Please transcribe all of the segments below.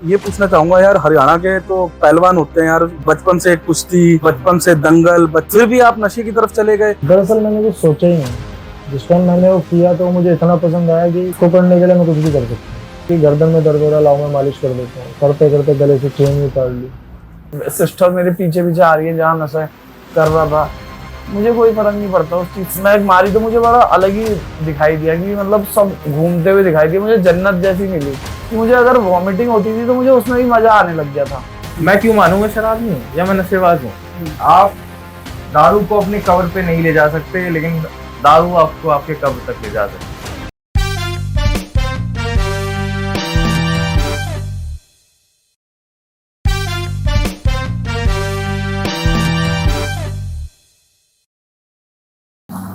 ये पूछना चाहूंगा यार, हरियाणा के तो पहलवान होते हैं यार, बचपन से कुश्ती, बचपन से दंगल, फिर भी आप नशे की तरफ चले गए। दरअसल मैंने कुछ सोचा ही नहीं। जिस टाइम मैंने वो किया तो मुझे इतना पसंद आया कि इसको करने के लिए मैं कुछ भी कर सकता हूँ। कि गर्दन में दर्द हो रहा, लाओ मैं मालिश कर देता हूँ। करते करते गले से चेन भी उतार ली। सिस्टर मेरे पीछे पीछे आ रही है, जहाँ नशा कर रहा था मुझे कोई फर्क नहीं पड़ता उस चीज। मैं मारी तो मुझे बड़ा अलग ही दिखाई दिया कि मतलब सब घूमते हुए दिखाई दिया, मुझे जन्नत जैसी मिली। कि मुझे अगर वॉमिटिंग होती थी तो मुझे उसमें भी मजा आने लग गया था। मैं क्यों मानूंगा शराबी हूँ या मैं नशेबाज हूँ। आप दारू को अपनी कब्र पे नहीं ले जा सकते, लेकिन दारू आपको आपके कब्र तक ले जा सकती है।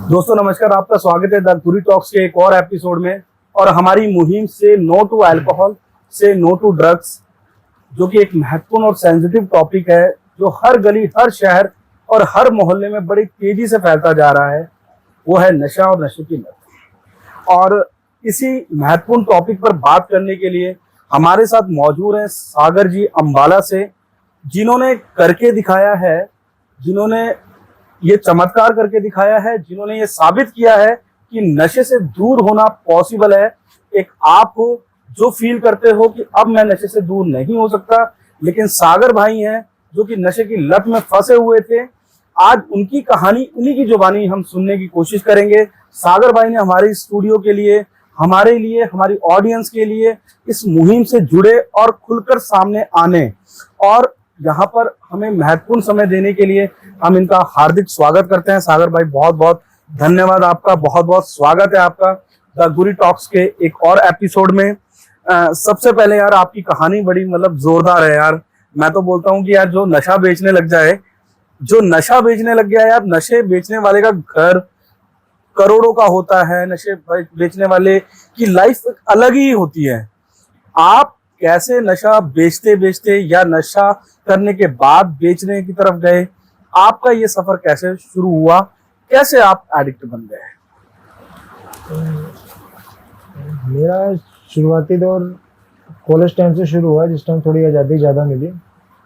दोस्तों नमस्कार, आपका स्वागत है द गुरी टॉक्स के एक और एपिसोड में। और हमारी मुहिम से नो टू अल्कोहल से नो टू ड्रग्स, जो कि एक महत्वपूर्ण और सेंसिटिव टॉपिक है, जो हर गली, हर शहर और हर मोहल्ले में बड़ी तेजी से फैलता जा रहा है, वो है नशा और नशे की लत। और इसी महत्वपूर्ण टॉपिक पर बात करने के लिए हमारे साथ मौजूद हैं सागर जी अंबाला से, जिन्होंने करके दिखाया है, जिन्होंने ये चमत्कार करके दिखाया है, जिन्होंने ये साबित किया है कि नशे से दूर होना पॉसिबल है। एक आप हो जो फील करते हो कि अब मैं नशे से दूर नहीं हो सकता, लेकिन सागर भाई हैं जो कि नशे की लत में फंसे हुए थे। आज उनकी कहानी, उन्हीं की जुबानी हम सुनने की कोशिश करेंगे। सागर भाई ने हमारे स्टूडियो के लिए, हमारे लिए, हमारी ऑडियंस के लिए इस मुहिम से जुड़े और खुलकर सामने आने और यहाँ पर हमें महत्वपूर्ण समय देने के लिए हम इनका हार्दिक स्वागत करते हैं। सागर भाई, बहुत बहुत धन्यवाद आपका, बहुत बहुत स्वागत है आपका द गुरी टॉक्स के एक और एपिसोड में। सबसे पहले यार, आपकी कहानी बड़ी मतलब जोरदार है यार। मैं तो बोलता हूँ कि यार जो नशा बेचने लग जाए, जो नशा बेचने लग गया यार, नशे बेचने वाले का घर करोड़ों का होता है। नशे बेचने वाले की लाइफ अलग ही होती है। आप कैसे नशा बेचते बेचते या नशा करने के बाद बेचने की तरफ गए? आपका ये सफर कैसे शुरू हुआ? कैसे आप एडिक्ट बन गए? मेरा शुरुआती दौर कॉलेज टाइम से शुरू हुआ, जिस टाइम थोड़ी आज़ादी ज़्यादा मिली।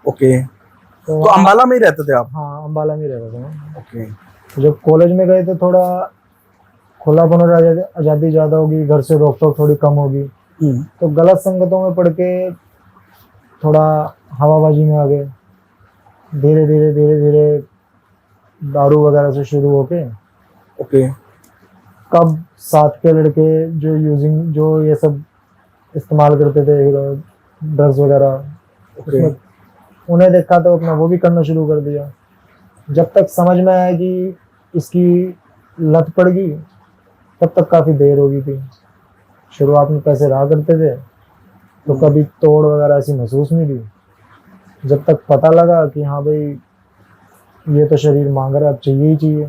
ओके, तो अंबाला में ही रहते थे आप? हाँ, अंबाला में रहता था मैं। ओके, जब कॉलेज में गए तो थोड़ा खुलापन और आज़ादी ज़्यादा होगी, घर से रोक टोक थोड़ी कम होगी। तो गलत संगतों में पड़ के थोड़ा हवाबाजी में आ गए। धीरे धीरे धीरे धीरे दारू वगैरह से शुरू होके ओके, कब साथ के लड़के जो ये सब इस्तेमाल करते थे, ड्रग्स वगैरह, ओके, उन्हें देखा तो अपना वो भी करना शुरू कर दिया। जब तक समझ में आया कि इसकी लत पड़ गई, तब तक काफ़ी देर हो गई थी। शुरुआत में पैसे रहा करते थे तो कभी तोड़ वगैरह ऐसी महसूस नहीं थी। जब तक पता लगा कि हाँ भाई ये तो शरीर मांग रहा है, अब चाहिए ही चाहिए,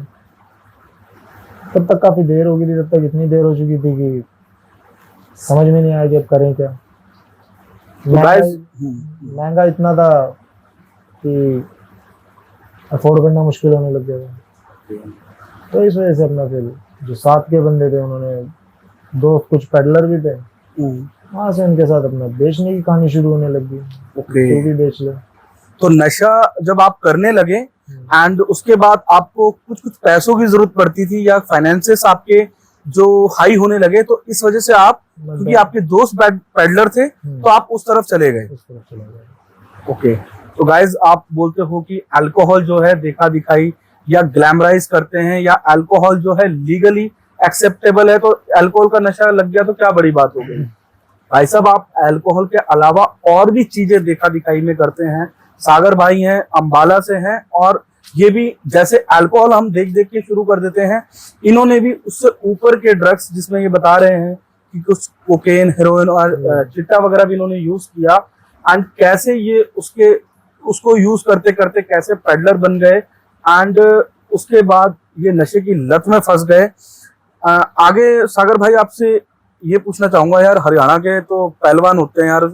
तब तक काफ़ी देर हो गई थी। तब तक इतनी देर हो चुकी थी कि समझ में नहीं आया कि अब करें क्या। महंगा इतना था कि अफोर्ड करना मुश्किल होने लग गया था। तो इस वजह से अपना फिर जो साथ के बंदे थे, उन्होंने दोस्त कुछ पेडलर भी थे, वहाँ से उनके साथ अपना बेचने की कहानी शुरू होने लगी। ओके, तो भी बेच ले। तो नशा जब आप करने लगे एंड उसके बाद आपको कुछ कुछ पैसों की जरूरत पड़ती थी या फाइनेंसेस आपके जो हाई होने लगे, तो इस वजह से आप, क्योंकि आपके दोस्त पेडलर थे, तो आप उस तरफ चले गए। ओके, तो गाइज आप बोलते हो कि अल्कोहल जो है देखा दिखाई या ग्लैमराइज करते हैं, या अल्कोहल जो है लीगली एक्सेप्टेबल है, तो अल्कोहल का नशा लग गया तो क्या बड़ी बात हो गई। भाई साहब, आप अल्कोहल के अलावा और भी चीजें देखा दिखाई में करते हैं। सागर भाई हैं, अंबाला से हैं, और ये भी जैसे अल्कोहल हम देख देख के शुरू कर देते हैं, इन्होंने भी उससे ऊपर के ड्रग्स, जिसमें ये बता रहे हैं कि कुछ कोकेन, हेरोइन और चिट्टा वगैरह भी इन्होंने यूज किया। एंड कैसे ये उसको यूज करते करते कैसे पेडलर बन गए, एंड उसके बाद ये नशे की लत में फंस गए। आगे सागर भाई आपसे ये पूछना चाहूंगा यार, हरियाणा के तो पहलवान होते हैं यार,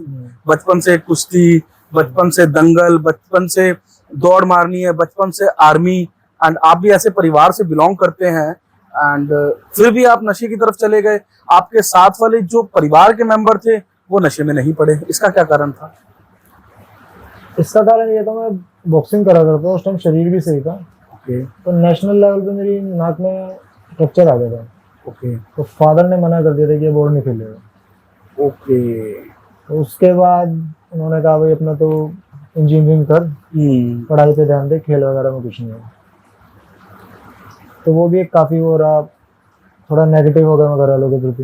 बचपन से कुश्ती, बचपन से दंगल, बचपन से दौड़ मारनी है, बचपन से आर्मी, एंड आप भी ऐसे परिवार से बिलोंग करते हैं, एंड फिर भी आप नशे की तरफ चले गए। आपके साथ वाले जो परिवार के मेंबर थे, वो नशे में नहीं पड़े, इसका क्या कारण था? इसका कारण ये था, मैं बॉक्सिंग करा करता था उस टाइम, शरीर भी सही था। ओके तो नेशनल लेवल पे मेरी नाक में फ्रैक्चर आ गया था। ओके तो फादर ने मना कर दिया था कि ये बोर्ड नहीं खेलेगा। ओके। तो उसके बाद उन्होंने कहा भाई अपना तो इंजीनियरिंग कर, पढ़ाई पे ध्यान दे, खेल वगैरह में कुछ नहीं है। तो वो भी एक काफ़ी हो रहा, थोड़ा नेगेटिव हो गया मैं घर वालों के प्रति।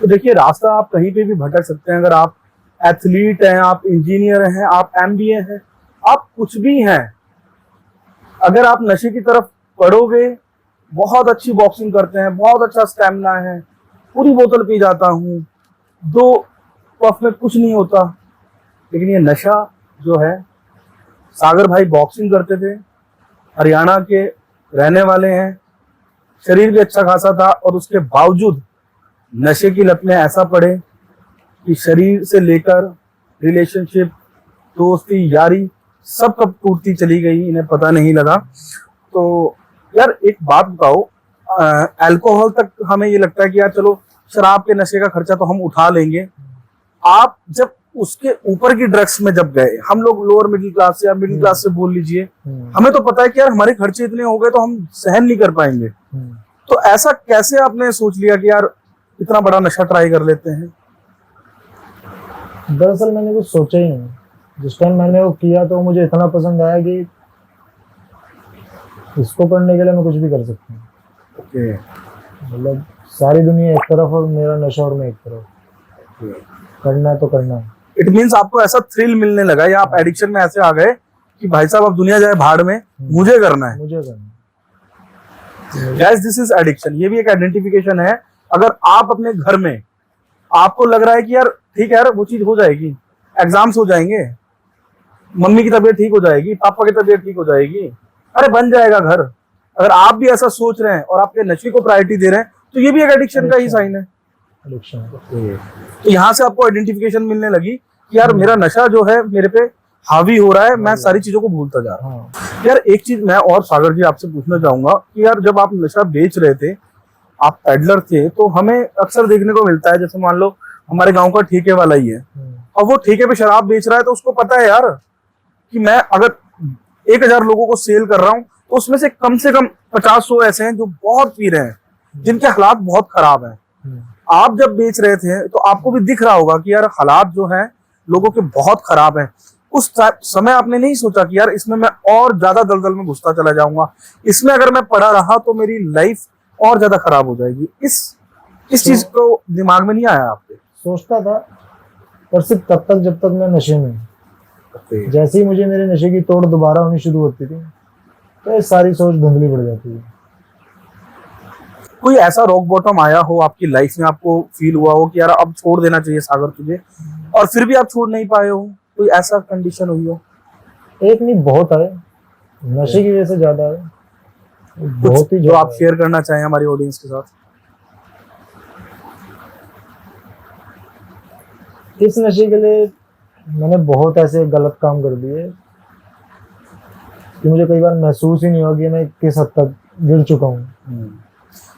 तो देखिए, रास्ता आप कहीं पे भी भटक सकते हैं। अगर आप एथलीट हैं, आप इंजीनियर हैं, आप एमबीए हैं, आप कुछ भी हैं, अगर आप नशे की तरफ पढ़ोगे, बहुत अच्छी बॉक्सिंग करते हैं, बहुत अच्छा स्टैमिना है, पूरी बोतल पी जाता हूँ, 2 पफ में कुछ नहीं होता, लेकिन ये नशा जो है, सागर भाई बॉक्सिंग करते थे, हरियाणा के रहने वाले हैं, शरीर भी अच्छा खासा था, और उसके बावजूद नशे की लत में ऐसा पड़े कि शरीर से लेकर रिलेशनशिप, दोस्ती, यारी सब कब टूटती चली गई, इन्हें पता नहीं लगा। तो यार एक बात बताओ, अल्कोहल तक हमें ये लगता है कि यार चलो शराब के नशे का खर्चा तो हम उठा लेंगे, आप जब उसके ऊपर की ड्रग्स में जब गए, हम लोग लोअर मिडिल क्लास या मिडिल क्लास से बोल लीजिए, हमें तो पता है कि यार हमारे खर्चे इतने हो गए तो हम सहन नहीं कर पाएंगे। तो ऐसा कैसे आपने सोच लिया कि यार इतना बड़ा नशा ट्राई कर लेते हैं? दरअसल मैंने कुछ सोचा ही नहीं। जिस टाइम मैंने वो किया तो मुझे इतना पसंद आया कि इसको करने के लिए मैं कुछ भी कर सकता हूँ। ओके मतलब सारी दुनिया एक तरफ और मेरा नशा और मैं एक तरफ, करना है तो करना है। इट मीन्स आपको ऐसा थ्रिल मिलने लगा, या आप एडिक्शन में ऐसे आ गए कि भाई साहब अब दुनिया जाए भाड़ में, मुझे करना है। मुझे करना गाइस, दिस इज एडिक्शन। ये भी एक आइडेंटिफिकेशन है। अगर आप अपने घर में, आपको लग रहा है कि यार ठीक है यार वो चीज हो जाएगी, एग्जाम्स हो जाएंगे, मम्मी की तबीयत ठीक हो जाएगी, पापा की तबीयत ठीक हो जाएगी, अरे बन जाएगा घर, अगर आप भी ऐसा सोच रहे हैं और आपके नशे को प्रायोरिटी दे रहे हैं, तो ये भी एक एडिक्शन का ही साइन है। एडिक्शन। तो यहाँ से आपको आइडेंटिफिकेशन मिलने लगी कि यार मेरा नशा जो है मेरे पे हावी हो रहा है, मैं सारी चीजों को भूलता जा रहा हूँ। यार एक चीज मैं और सागर जी आपसे पूछना चाहूंगा कि यार जब आप नशा बेच रहे थे, आप पेडलर थे, तो हमें अक्सर देखने को मिलता है, जैसे मान लो हमारे गांव का ठेके वाला ही है, और वो ठेके पे शराब बेच रहा है, तो उसको पता है यार कि मैं अगर 1000 लोगों को सेल कर रहा हूँ, तो उसमें से कम 50-100 ऐसे हैं जो बहुत पी रहे हैं, जिनके हालात बहुत खराब हैं। आप जब बेच रहे थे तो आपको भी दिख रहा होगा कि यार हालात जो हैं लोगों के बहुत खराब हैं। उस समय आपने नहीं सोचा कि यार इसमें मैं और ज्यादा दलदल में घुसता चला जाऊंगा, इसमें अगर मैं पड़ा रहा तो मेरी लाइफ और ज्यादा खराब हो जाएगी? इस चीज को दिमाग में नहीं आया आपके? सोचता था, पर सिर्फ तब तक जब तक मैं नशे में। जैसे ही मुझे मेरे नशे की तोड़ दोबारा होनी शुरू होती थी, तो ये सारी सोच धुंधली पड़ जाती है। कोई ऐसा रॉक बॉटम आया हो आपकी लाइफ में, आपको फील हुआ हो कि यार अब छोड़ देना चाहिए सागर तुझे, और फिर भी आप छोड़ नहीं पाए हो? कोई ऐसा कंडीशन हुई हो? एक नहीं, बहुत आए, नशे की वजह से ज्यादा है, बहुत ही जो आप शेयर करना चाहें हमारी ऑडियंस के साथ? इस नशे के लिए मैंने बहुत ऐसे गलत काम कर दिए कि मुझे कई बार महसूस ही नहीं हुआ कि मैं किस हद तक गिर चुका हूँ।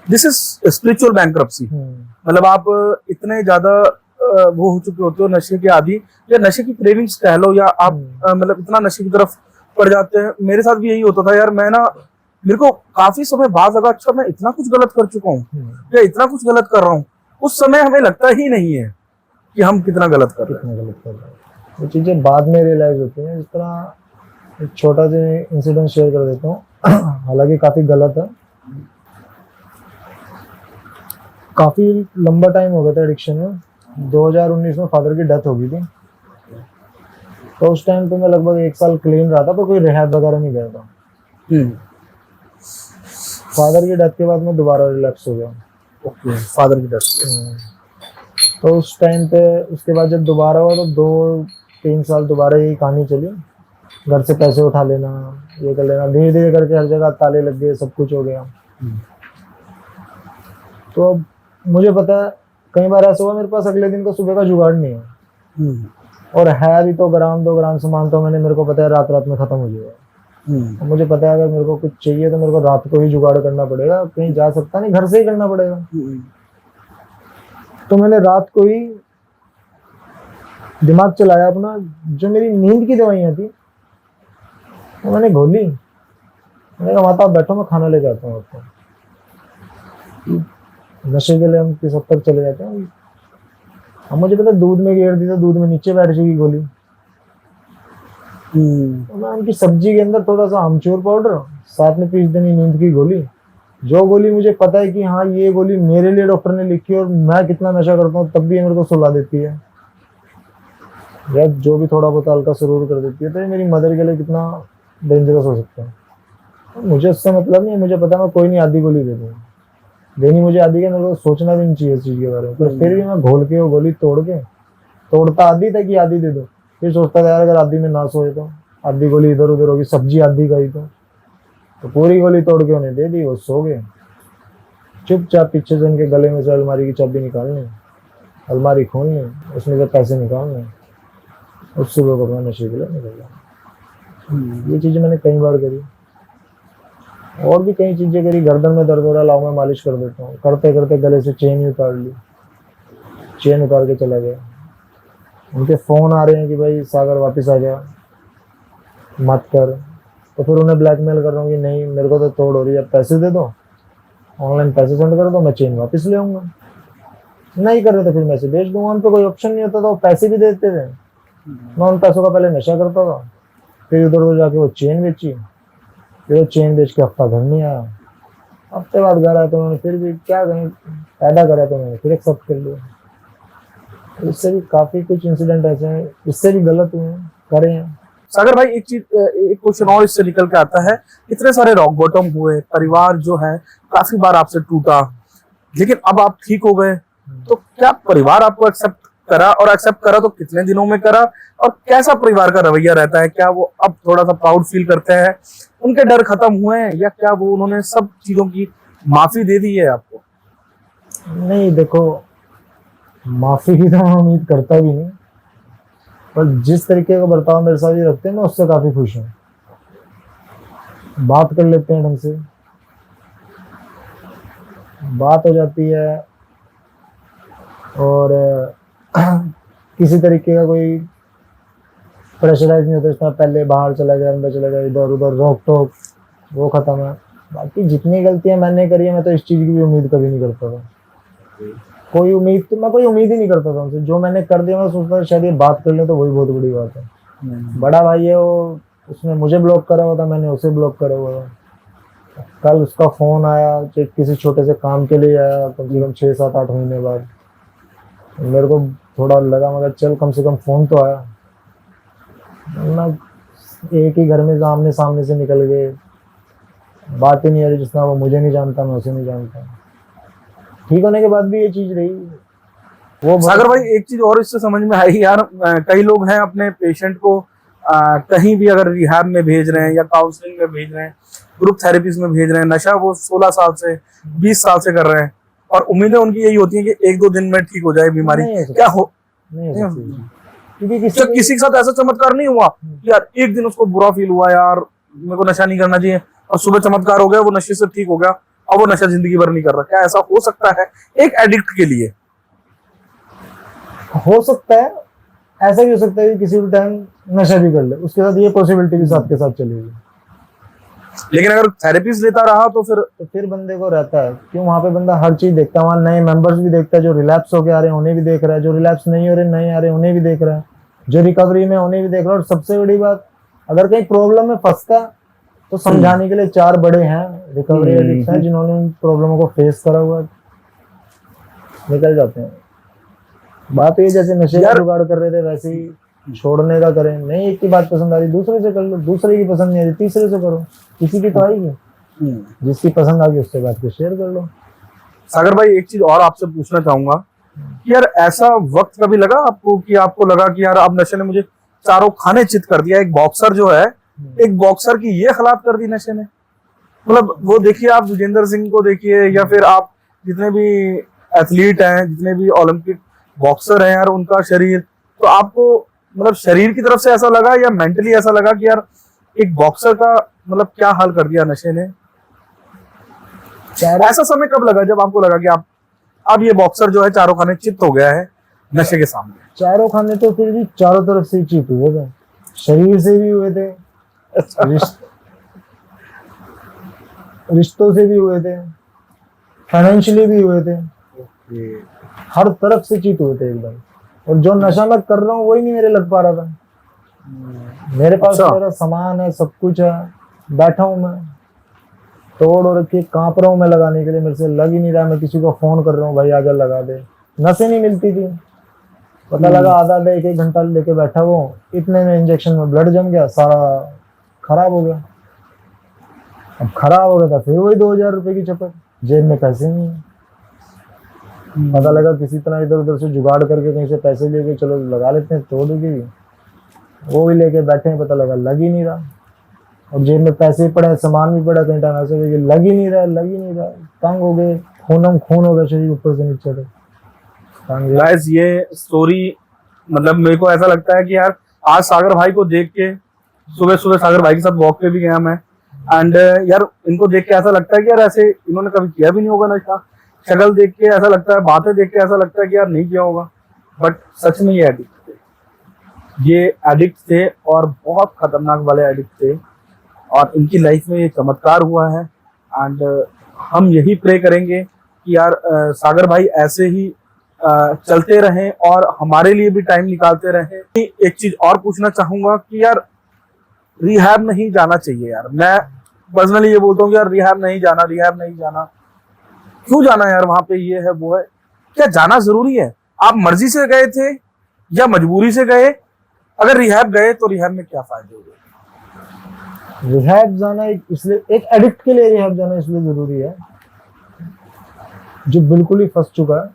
This is spiritual bankruptcy. मतलब आप इतने ज्यादा वो हो चुके होते हो नशे के आदी, या नशे की क्रेविंग्स कह लो, या आप मतलब इतना नशे की तरफ पड़ जाते हैं। मेरे साथ भी यही होता था यार, मैं ना, मेरे को काफी समय बाद लगा अच्छा मैं इतना कुछ गलत कर चुका हूँ या इतना कुछ गलत कर रहा हूँ। उस समय हमें लगता ही नहीं है कि हम कितना गलत कर रहे हैं। वो चीजें बाद में रियलाइज होती हैं। इस तरह एक छोटा सा इंसिडेंट शेयर कर देता हूँ, हालांकि काफी गलत है। काफी लंबा टाइम हो गया था एडिक्शन में। 2019 में फादर की डेथ हो गई थी, तो उस टाइम पे मैं लगभग 1 साल क्लीन रहा था, पर कोई रिहैब वगैरह नहीं गया था। फादर की डेथ के बाद मैं दोबारा रिलैक्स हो गया। ओके, फादर की डेथ। तो उस टाइम पे, उसके बाद जब दोबारा हुआ तो 2-3 साल दोबारा यही कहानी चली। घर से पैसे उठा लेना, ये कर लेना, धीरे धीरे करके हर जगह ताले लग गए, सब कुछ हो गया। तो अब मुझे पता है, कई बार ऐसा हुआ मेरे पास अगले दिन का सुबह का जुगाड़ नहीं है, और है भी तो ग्राम 2 ग्राम सामान, तो मेरे को पता है रात रात में खत्म हो जाएगा। मुझे पता है अगर मेरे को कुछ चाहिए तो मेरे को रात को ही जुगाड़ करना पड़ेगा, कहीं जा सकता नहीं, घर से ही करना पड़ेगा। तो मैंने रात को ही दिमाग चलाया अपना। जो मेरी नींद की दवाइयाँ थी वो मैंने घोली। मैंने कहा माता आप बैठो, मैं खाना लेके आता हूँ आपको। नशे के लिए हम किस हद तक चले जाते हैं। अब मुझे पता दूध में घेर दी तो दूध में नीचे बैठ जाएगी गोली। तो मैं उनकी सब्जी के अंदर थोड़ा सा अमचूर पाउडर, साथ में पीस देनी नींद की गोली। जो गोली मुझे पता है कि हाँ ये गोली मेरे लिए डॉक्टर ने लिखी है और मैं कितना नशा करता हूँ तब भी ये मेरे को सुला देती है, या जो भी थोड़ा बहुत हल्का सुरूर कर देती है, तो ये मेरी मदर के लिए कितना डेंजरस हो सकता है। तो मुझे उससे मतलब नहीं, मुझे पता है मैं कोई नहीं आधी गोली दे दूँगा। देनी मुझे आधी है, मेरे को सोचना भी नहीं चाहिए इस चीज़ के बारे में। पर फिर भी मैं घोल के वो गोली तोड़ता आधी था कि आधी दे दो। फिर सोचता था यार अगर आधी में ना सोए तो, आधी गोली इधर उधर होगी, सब्जी आधी गई तो पूरी गोली तोड़ के उन्हें दे दी। वो सो गए। चुपचाप पीछे से उनके गले में से अलमारी की चाबी निकालनी, अलमारी खोलनी, उसमें से पैसे निकालने, उस सुबह को अपना नशे के लिए निकल गया। ये चीज़ें मैंने कई बार करी, और भी कई चीज़ें करी। गर्दन में दर्द हो रहा, लाओ मैं मालिश कर देता हूँ। करते करते गले से चेन ही उतार ली, चेन उतार के चला गया। उनके फ़ोन आ रहे हैं कि भाई सागर वापस आ जा, मत कर। तो फिर उन्हें ब्लैकमेल कर रहा हूँ कि नहीं मेरे को तो तोड़ हो रही है, पैसे दे दो, ऑनलाइन पैसे सेंड कर दो, मैं चेन वापस ले आऊँगा। नहीं कर रहे तो फिर मैं से बेच दूंगा। उन पर कोई ऑप्शन नहीं होता था, वो पैसे भी देते थे। मैं उन पैसों का पहले नशा करता था, फिर उधर उधर जाके वो चेन बेची, फिर वो चेन बेच के हफ्ता घर नहीं आया। हफ्ते बाद घर आया तो उन्होंने फिर भी क्या कहीं पैदा करा तो उन्होंने फिर एक्सेप्ट कर लिया। इससे भी काफ़ी कुछ इंसिडेंट ऐसे हैं, इससे भी गलत हुए हैं, करे हैं। सागर भाई एक क्वेश्चन और इससे निकल के आता है, इतने सारे रॉक बॉटम हुए, परिवार जो है काफी बार आपसे टूटा, लेकिन अब आप ठीक हो गए, तो क्या परिवार आपको एक्सेप्ट करा, और एक्सेप्ट करा तो कितने दिनों में करा, और कैसा परिवार का रवैया रहता है? क्या वो अब थोड़ा सा प्राउड फील करते हैं, उनके डर खत्म हुए हैं, या क्या वो उन्होंने सब चीजों की माफी दे दी है आपको? नहीं देखो, माफी की तो मैं उम्मीद करता भी नहीं, पर जिस तरीके का बर्ताव मेरे साथ ये रखते हैं मैं उससे काफी खुश हूँ। बात कर लेते हैं ढंग से, बात हो जाती है, और किसी तरीके का कोई प्रेशराइज नहीं होता। इसमें पहले बाहर चला गया, अंदर चला गया, इधर उधर रोक टोक, वो खत्म है। बाकी जितनी गलतियां मैंने करी है, मैं तो इस चीज की भी उम्मीद कभी नहीं करता था। कोई उम्मीद ही नहीं करता था उनसे। जो मैंने कर दिया मैं सोचता था शायद ये बात कर ले तो वही बहुत बड़ी बात है। बड़ा भाई है वो, उसने मुझे ब्लॉक करा हुआ था, मैंने उसे ब्लॉक करा हुआ था। कल उसका फोन आया किसी छोटे से काम के लिए आया, कम से कम 6-7-8 महीने बाद। मेरे को थोड़ा लगा, मगर चल कम से कम फोन तो आया ना। एक ही घर में आमने सामने से निकल गए, बात ही नहीं आ रही, जिसना वो मुझे नहीं जानता मैं उसे नहीं जानता। ठीक होने के बाद भी ये चीज रही। वो सागर भाई एक चीज और इससे समझ में आई यार, कई लोग हैं अपने पेशेंट को कहीं भी अगर रिहैब में भेज रहे हैं या काउंसलिंग में भेज रहे हैं, ग्रुप थेरेपीज में भेज रहे हैं, नशा वो 16 साल से 20 साल से कर रहे हैं, और उम्मीदें उनकी यही होती है कि 1-2 दिन में ठीक हो जाए बीमारी। क्या हो नहीं क्योंकि किसी के साथ ऐसा चमत्कार नहीं हुआ यार, एक दिन उसको बुरा फील हुआ यार मेरे को नशा नहीं करना चाहिए, और सुबह चमत्कार हो गया, वो नशे से ठीक हो गया, और वो नशा जिंदगी भर नहीं कर रहा? क्या ऐसा हो सकता है एक एडिक्ट के लिए? हो सकता है, ऐसा भी हो सकता है कि किसी भी टाइम नशा भी कर ले, उसके साथ ये पॉसिबिलिटी भी साथ के साथ चलेगी। लेकिन अगर थेरेपीज लेता रहा तो फिर बंदे को रहता है, क्यों वहाँ पे बंदा हर चीज देखता है। वहाँ नए मेंबर्स भी देखता है, जो रिलैप्स होके आ रहे हैं उन्हें भी देख रहा है, जो रिलैप्स नहीं हो रहे नहीं आ रहे उन्हें भी देख रहा है, जो रिकवरी में उन्हें भी देख रहा है। और सबसे बड़ी बात, अगर कहीं प्रॉब्लम में फंसता तो समझाने के लिए 4 बड़े हैं रिकवरी एडिक्ट हैं, जिन्होंने उन प्रॉब्लमों को फेस करा हुआ, निकल जाते हैं। बात ये जैसे नशे का जुगाड़ कर रहे थे वैसे ही छोड़ने का करें। नहीं एक की बात पसंद आ रही दूसरे से कर लो, दूसरे की पसंद नहीं आ रही तीसरे से करो, किसी की तो आएगी, जिसकी पसंद आ गई उससे बात को शेयर कर लो। सागर भाई एक चीज और आपसे पूछना चाहूंगा कि यार ऐसा वक्त कभी लगा आपको कि आपको लगा कि यार अब नशे ने मुझे चारों खाने चित कर दिया? एक बॉक्सर जो है, एक बॉक्सर की ये हालात कर दी नशे ने। मतलब वो देखिए, आप विजेंद्र सिंह को देखिए, या फिर आप जितने भी एथलीट हैं, जितने भी ओलंपिक बॉक्सर हैं यार, उनका शरीर, तो आपको मतलब शरीर की तरफ से ऐसा लगा या मेंटली ऐसा लगा कि यार एक बॉक्सर का मतलब क्या हाल कर दिया नशे ने? ऐसा समय कब लगा जब आपको लगा कि आप अब ये बॉक्सर जो है चारों खाने चित्त हो गया है, नशे के सामने? चारों खाने तो फिर भी चारों तरफ से चीट हुए थे, शरीर से भी हुए थे, रिश्तों से भी हुए थे, फाइनेंशियली भी हुए थे, हर तरफ से चीट हुए थे एकदम। और जो नशा मैं कर रहा हूँ वही नहीं मेरे लग पा रहा था। मेरे पास अच्छा। मेरा सामान है, सब कुछ है, बैठा हूँ मैं, तोड़ और रखी, कांप रहा हूँ मैं लगाने के लिए, मेरे से लग ही नहीं रहा। मैं किसी को फोन कर रहा हूँ, भाई आजा लगा दे, नशे नहीं मिलती थी। पता लगा आधा आधा एक घंटा लेके बैठा वो, इतने में इंजेक्शन में ब्लड जम गया, सारा खराब हो गया। अब खराब हो गया था फिर वही 2000 रुपए की चपत, जेब में पैसे नहीं है। पता लगा किसी तरह इधर उधर से जुगाड़ करके कहीं से पैसे लेके चलो लगा लेते हैं, तोड़ देगी, वो भी लेके बैठे हैं, पता लगा लग ही नहीं रहा। और जेब में पैसे ही पड़े, सामान भी पड़ा, कहीं टाइम ऐसे लग ही नहीं रहा, तंग हो गए, खून हो गया शरीर ऊपर से नीचे तक। गाइस ये स्टोरी मतलब मेरे को ऐसा लगता है कि यार आज सागर भाई को देख के, सुबह सुबह सागर भाई के साथ वॉक पे भी गया मैं, एंड यार इनको देख के ऐसा लगता है कि यार ऐसे इन्होंने कभी किया भी नहीं होगा नशा। शक्ल देख के ऐसा लगता है, बातें देख के ऐसा लगता है कि यार नहीं किया होगा, बट सच में ये एडिक्ट थे और बहुत खतरनाक वाले एडिक्ट थे। और इनकी लाइफ में ये चमत्कार हुआ है, एंड हम यही प्रे करेंगे कि यार सागर भाई ऐसे ही चलते रहें और हमारे लिए भी टाइम निकालते रहें। एक चीज और पूछना चाहूंगा कि यार रिहैब नहीं जाना चाहिए यार, मैं पर्सनली ये बोलता हूँ कि यार रिहैब नहीं जाना, क्यों जाना यार? वहां पे ये है वो है, क्या जाना जरूरी है? आप मर्जी से गए थे या मजबूरी से गए? अगर रिहैब गए तो रिहैब में क्या फायदे हुए? रिहैब जाना इसलिए, एक एडिक्ट के लिए रिहैब जाना इसलिए जरूरी है जो बिल्कुल ही फंस चुका है,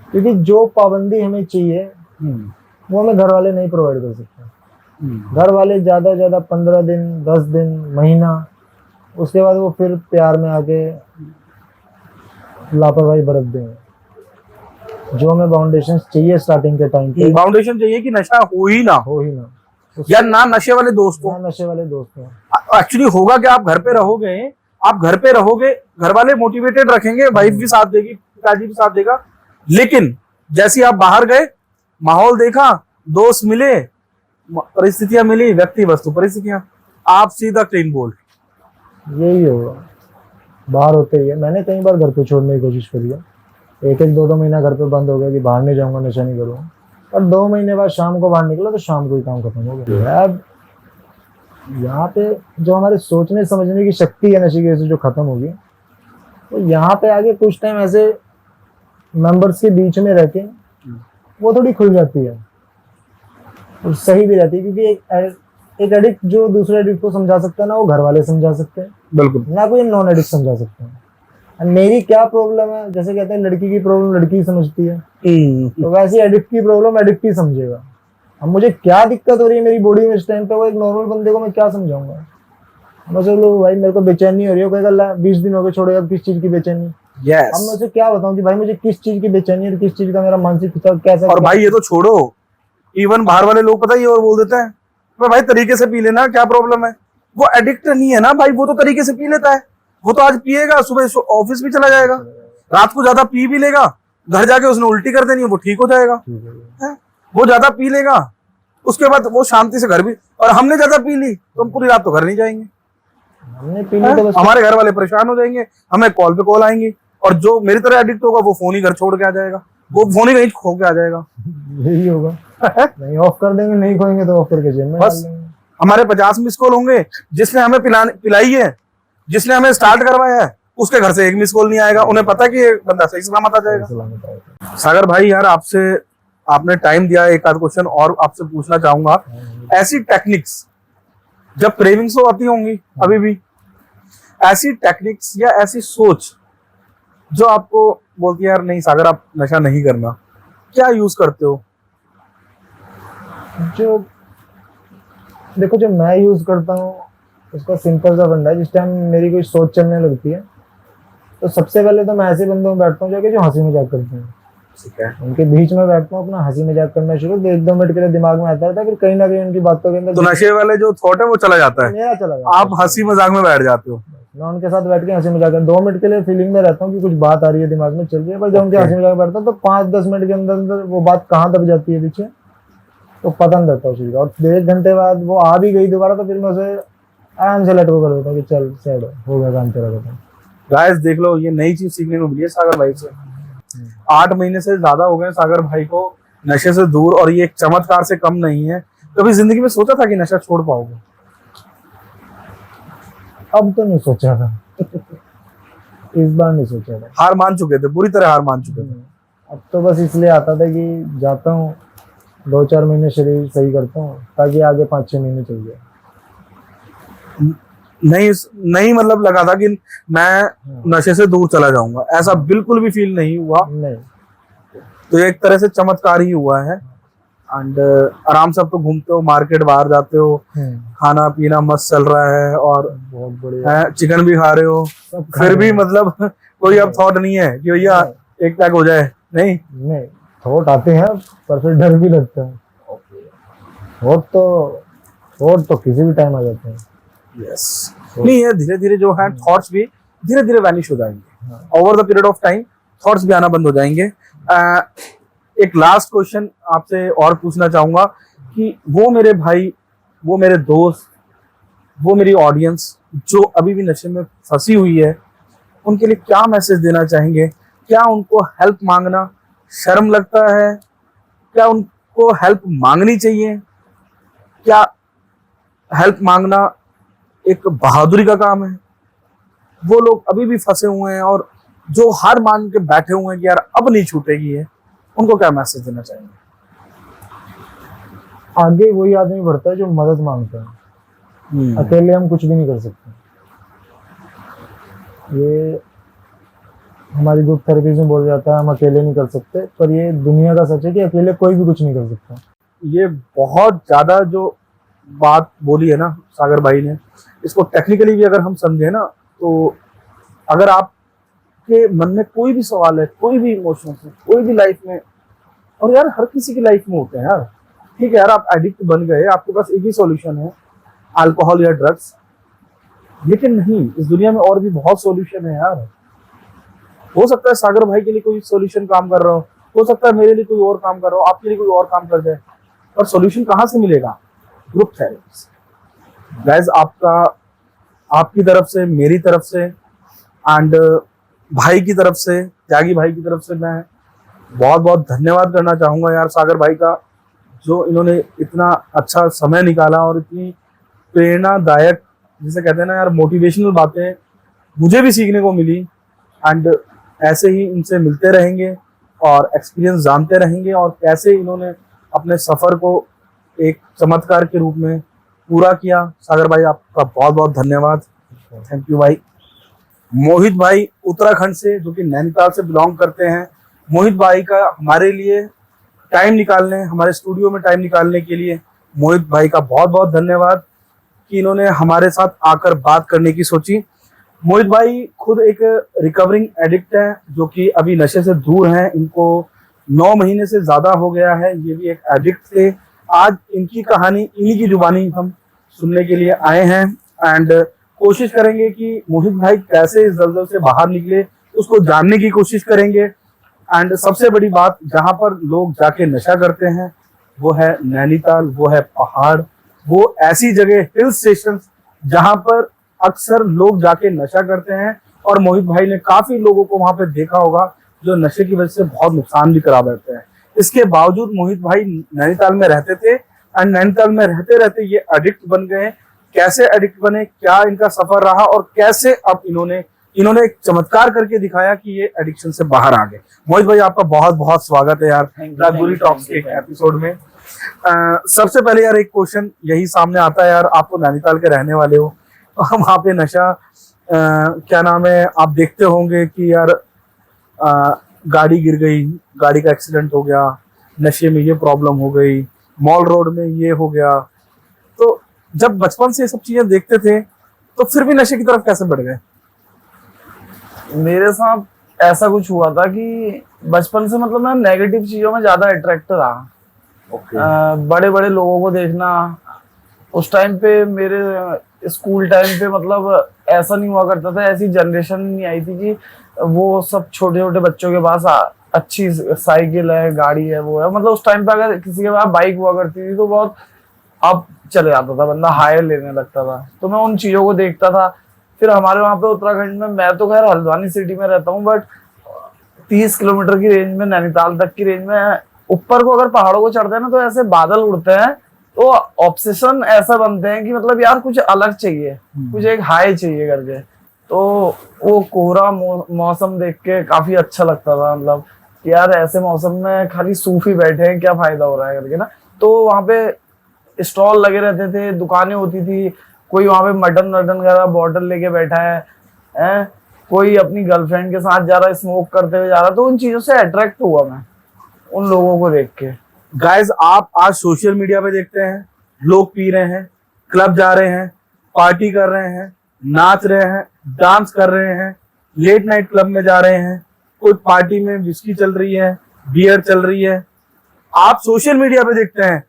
क्योंकि जो पाबंदी हमें चाहिए वो हमें घर वाले नहीं प्रोवाइड कर सकते। घर वाले ज्यादा ज्यादा 15 दिन, 10 दिन, महीना, उसके बाद वो फिर प्यार में आके लापरवाही बरत देंगे। जो हमें बाउंडेशन चाहिए स्टार्टिंग के टाइम पे, बाउंडेशन चाहिए कि नशा हो ही ना, या ना नशे वाले दोस्त हो, नशे वाले दोस्त हैं। एक्चुअली होगा कि आप घर पे रहोगे, घर वाले मोटिवेटेड रखेंगे, वाइफ भी साथ देगी, पिताजी भी साथ देगा, लेकिन जैसे आप बाहर गए, माहौल देखा, दोस्त मिले, परिस्थितियां मिली, व्यक्ति वस्तु परिस्थितियां, आप सीधा क्लीन बोल्ड। यही होगा बाहर होते ही है। मैंने कई बार घर पे छोड़ने की कोशिश करी है, एक 2 महीना घर पे बंद हो गया कि बाहर नहीं जाऊंगा, नशा नहीं करूंगा, और 2 महीने बाद शाम को बाहर निकला तो शाम को ही काम खत्म हो गया। अब यहाँ पे जो हमारे सोचने समझने की शक्ति है नशे की वजह से जो खत्म होगी, तो यहाँ पे आगे कुछ टाइम ऐसे मेंबर्स के बीच में रह के वो थोड़ी खुल जाती है और सही भी रहती है, क्योंकि एक एडिक्ट जो दूसरे एडिक्ट को समझा सकता है ना, वो घर वाले समझा सकते हैं, बिल्कुल ना कोई नॉन एडिक्ट समझा सकते हैं। मेरी क्या प्रॉब्लम है, जैसे कहते हैं लड़की की प्रॉब्लम लड़की ही समझती है, तो वैसे एडिक्ट की प्रॉब्लम एडिक्ट ही समझेगा। अब मुझे क्या दिक्कत हो रही है मेरी बॉडी में इस टाइम पे, वो एक नॉर्मल बंदे को मैं क्या समझाऊंगा? मैं चलो भाई मेरे को बेचैनी हो रही है, कहेगा 20 दिन हो गए छोड़ेगा, किस चीज की बेचैनी? yes. अब मैं उसे क्या बताऊं कि भाई मुझे किस चीज की बेचैनी है, किस चीज का मेरा मानसिक खिंचाव कैसा? और भाई ये तो छोड़ो, इवन बाहर वाले लोग पता है ये और बोल देते हैं, भाई तरीके से पी लेना, क्या प्रॉब्लम है? वो एडिक्ट नहीं है ना भाई, वो तो तरीके से पी लेता है। वो तो आज पिएगा, सुबह ऑफिस भी चला जाएगा, रात को ज्यादा पी भी लेगा, घर जाके उसने उल्टी कर देनी है, वो ठीक हो जाएगा। वो ज्यादा पी लेगा, उसके बाद वो शांति से घर भी, और हमने ज्यादा पी ली तो हम पूरी रात तो घर नहीं जाएंगे, हमने पी ली तो बस हमारे घर वाले परेशान हो जाएंगे, हमें कॉल पे कॉल आएंगी, और जो मेरी तरह एडिक्ट होगा वो फोन ही घर छोड़ के आ जाएगा, वो फोन ही कहीं खो के आ जाएगा। यही होगा। नहीं ऑफ कर देंगे, नहीं खोएंगे तो ऑफ करके जेब में बस हमारे 50 मिस कॉल होंगे, जिसने हमें पिलाई है, जिसने हमें स्टार्ट करवाया है, उसके घर से एक मिस कॉल नहीं आएगा। उन्हें पता है कि ये बंदा सही सलामत आ जाएगा। सागर भाई यार आपने टाइम दिया, एक आध क्वेश्चन और आपसे पूछना चाहूंगा। ऐसी टेक्निक्स जब क्रेविंग्स तो आती होंगी अभी भी, ऐसी टेक्निक्स या ऐसी सोच जो आपको बोलती है यार नहीं सागर आप नशा नहीं करना, क्या यूज करते हो? जो देखो जो मैं यूज करता हूँ उसका सिंपल सा फंडा है। जिस टाइम मेरी कोई सोच चलने लगती है तो सबसे पहले तो मैं ऐसे बंदों में बैठता हूँ जाके जो हंसी मजाक करते हैं, ठीक है, उनके बीच में बैठता हूँ, अपना हंसी मजाक करना शुरू, 1-2 मिनट के लिए दिमाग में आता रहता है, फिर कहीं ना कहीं उनकी बातों के अंदर तो नशे वाले जो थॉट है वो चला जाता है, मेरा चला जाता है, आप हंसी मजाक में बैठ जाते हो। मैं उनके साथ बैठ के हंसी मजाक 2 मिनट के लिए फीलिंग में रहता हूँ कि कुछ बात आ रही है, दिमाग में चल रही है, पर जब उनके हंसी मजाक बैठता हूँ तो 5-10 मिनट के अंदर अंदर वो बात कहाँ दब जाती है पीछे, तो पता नहीं रहता उस चीज का। और 1 घंटे बाद वो आ भी गई दोबारा, तो फिर मैं उसे आराम से लेट गो कर देता हूँ कि चल सेड हो गया काम तेरा खत्म। गाइस देख लो, ये नई चीज सीखने को मिली है सागर भाई से। 8 महीने से ज्यादा हो गए सागर भाई को नशे से दूर, और ये एक चमत्कार से कम नहीं है। कभी जिंदगी में सोचा था कि नशा छोड़ पाओगे? अब तो नहीं सोचा था इस बार नहीं सोचा था। हार मान चुके थे, पूरी तरह हार मान चुके थे। अब तो बस इसलिए आता था कि जाता हूँ 2-4 महीने शरीर सही करता हूँ ताकि आगे 5-6 महीने चल जाए। नहीं नहीं, मतलब लगा था कि मैं नशे से दूर चला जाऊंगा, ऐसा बिल्कुल भी फील नहीं हुआ। नहीं, तो एक तरह से चमत्कार ही हुआ है। एंड आराम से अब तो घूमते हो, मार्केट बाहर जाते हो, खाना पीना मस्त चल रहा है, और बहुत बढ़िया चिकन भी खा रहे हो, सब खा फिर रहे भी हैं। मतलब कोई अब थॉट नहीं है कि भैया एक पैक हो जाए, नहीं? नहीं, थॉट आते हैं पर फिर डर भी लगता है। थॉट तो किसी भी टाइम आ जाते हैं। यस, नहीं है, धीरे धीरे जो है थॉट्स भी धीरे धीरे वैनिश हो जाएंगे। Over the period of time thoughts भी आना बंद हो जाएंगे। एक लास्ट क्वेश्चन आपसे और पूछना चाहूंगा कि वो मेरे भाई, वो मेरे दोस्त, वो मेरी ऑडियंस जो अभी भी नशे में फंसी हुई है, उनके लिए क्या मैसेज देना चाहेंगे? क्या उनको हेल्प मांगना शर्म लगता है? क्या उनको हेल्प मांगनी चाहिए? क्या हेल्प मांगना एक बहादुरी का काम है? वो लोग अभी भी फंसे हुए हैं और जो हार मान के बैठे हुए हैं कि यार अब नहीं छूटेगी है, उनको क्या मैसेज देना चाहेंगे? आगे वही आदमी बढ़ता है जो मदद मांगता है। अकेले हम कुछ भी नहीं कर सकते। ये हमारी ग्रुप थेरेपीज में बोला जाता है हम अकेले नहीं कर सकते, पर ये दुनिया का सच है कि अकेले कोई भी कुछ नहीं कर सकता। ये बहुत ज्यादा जो बात बोली है ना सागर भाई ने, इसको टेक्निकली भी अगर हम समझे ना, तो अगर आपके मन में कोई भी सवाल है, कोई भी इमोशन है, कोई भी लाइफ में, और यार हर किसी की लाइफ में होते हैं यार, ठीक है यार, आप एडिक्ट बन गए, आपके पास एक ही सॉल्यूशन है, अल्कोहल या ड्रग्स, लेकिन नहीं, इस दुनिया में और भी बहुत सॉल्यूशन है यार। हो सकता है सागर भाई के लिए कोई सॉल्यूशन काम कर रहा हो सकता है मेरे लिए कोई और काम कर रहा हो, आपके लिए कोई और काम कर जाए, पर सॉल्यूशन कहाँ से मिलेगा? Group therapy. गाइस, आपकी तरफ से, मेरी तरफ से, एंड भाई की तरफ से, त्यागी भाई की तरफ से मैं बहुत बहुत धन्यवाद करना चाहूंगा यार सागर भाई का, जो इन्होंने इतना अच्छा समय निकाला और इतनी प्रेरणादायक, जिसे कहते हैं ना यार, मोटिवेशनल बातें मुझे भी सीखने को मिली। एंड ऐसे ही इनसे मिलते रहेंगे और एक्सपीरियंस जानते रहेंगे, और कैसे इन्होंने अपने सफर को एक चमत्कार के रूप में पूरा किया। सागर भाई, आपका बहुत बहुत धन्यवाद, थैंक यू भाई। मोहित भाई उत्तराखंड से, जो कि नैनीताल से बिलोंग करते हैं, मोहित भाई का हमारे लिए टाइम निकालने, हमारे स्टूडियो में टाइम निकालने के लिए मोहित भाई का बहुत बहुत धन्यवाद कि इन्होंने हमारे साथ आकर बात करने की सोची। मोहित भाई खुद एक रिकवरिंग एडिक्ट है, जो कि अभी नशे से दूर हैं, इनको 9 महीने से ज्यादा हो गया है, ये भी एक एडिक्ट थे। आज इनकी कहानी, इन्हीं की जुबानी हम सुनने के लिए आए हैं, एंड कोशिश करेंगे कि मोहित भाई कैसे इस दलदल से बाहर निकले, उसको जानने की कोशिश करेंगे। एंड सबसे बड़ी बात, जहां पर लोग जाके नशा करते हैं वो है नैनीताल, वो है पहाड़, वो ऐसी जगह, हिल स्टेशन, जहां पर अक्सर लोग जाके नशा करते हैं, और मोहित भाई ने काफी लोगों को वहां पे देखा होगा जो नशे की वजह से बहुत नुकसान भी करा बैठते हैं। इसके बावजूद मोहित भाई नैनीताल में रहते थे, एंड नैनीताल में रहते रहते ये एडिक्ट बन गए। कैसे एडिक्ट बने, क्या इनका सफर रहा, और कैसे अब इन्होंने एक चमत्कार करके दिखाया कि ये एडिक्शन से बाहर आ गए। मोहित भाई, आपका बहुत बहुत स्वागत है यार राजगुरी टॉक्स के एपिसोड में। सबसे पहले यार एक क्वेश्चन यही सामने आता है यार, आप तो नैनीताल के रहने वाले हो, वहां पे नशा क्या नाम है, आप देखते होंगे कि यार गाड़ी गिर गई, गाड़ी का एक्सीडेंट हो गया, नशे में ये प्रॉब्लम हो गई, मॉल रोड में ये हो गया। तो जब बचपन से ये सब चीजें देखते थे, तो फिर भी नशे की तरफ कैसे बढ़ गए? मेरे साथ ऐसा कुछ हुआ था कि बचपन से मतलब मैं नेगेटिव चीजों में ज्यादा अट्रैक्ट रहा। बड़े बड़े लोगों को देखना, उस टाइम पे मेरे स्कूल टाइम पे मतलब ऐसा नहीं हुआ करता था, ऐसी जनरेशन नहीं आई थी कि वो सब छोटे छोटे बच्चों के पास अच्छी साइकिल है, गाड़ी है, वो है। मतलब उस टाइम पे अगर किसी के पास बाइक हुआ करती थी तो बहुत अब चले जाता था, बंदा हायर लेने लगता था। तो मैं उन चीजों को देखता था। फिर हमारे वहां पे उत्तराखंड में, मैं तो खैर हल्द्वानी सिटी में रहता हूँ, बट 30 किलोमीटर की रेंज में, नैनीताल तक की रेंज में ऊपर को अगर पहाड़ों को चढ़ते हैं ना, तो ऐसे बादल उड़ते हैं, तो ऑब्सेशन ऐसा बनते हैं कि मतलब यार कुछ अलग चाहिए, कुछ एक हाई चाहिए करके। तो वो कोहरा मौसम देख के काफी अच्छा लगता था, मतलब कि यार ऐसे मौसम में खाली सूफी बैठे हैं, क्या फायदा हो रहा है करके ना। तो वहां पे स्टॉल लगे रहते थे, दुकानें होती थी, कोई वहां पे मटन वटन का बॉटल लेके बैठा है, कोई अपनी गर्लफ्रेंड के साथ जा रहा है, स्मोक करते हुए जा रहा है। तो उन चीजों से अट्रैक्ट हुआ मैं, उन लोगों को देख के। गाइस, आप आज सोशल मीडिया पे देखते हैं लोग पी रहे हैं, क्लब जा रहे हैं, पार्टी कर रहे हैं, नाच रहे हैं, डांस कर रहे हैं, लेट नाइट क्लब में जा रहे हैं, कोई पार्टी में विस्की चल रही है, बियर चल रही है। आप सोशल मीडिया पे देखते हैं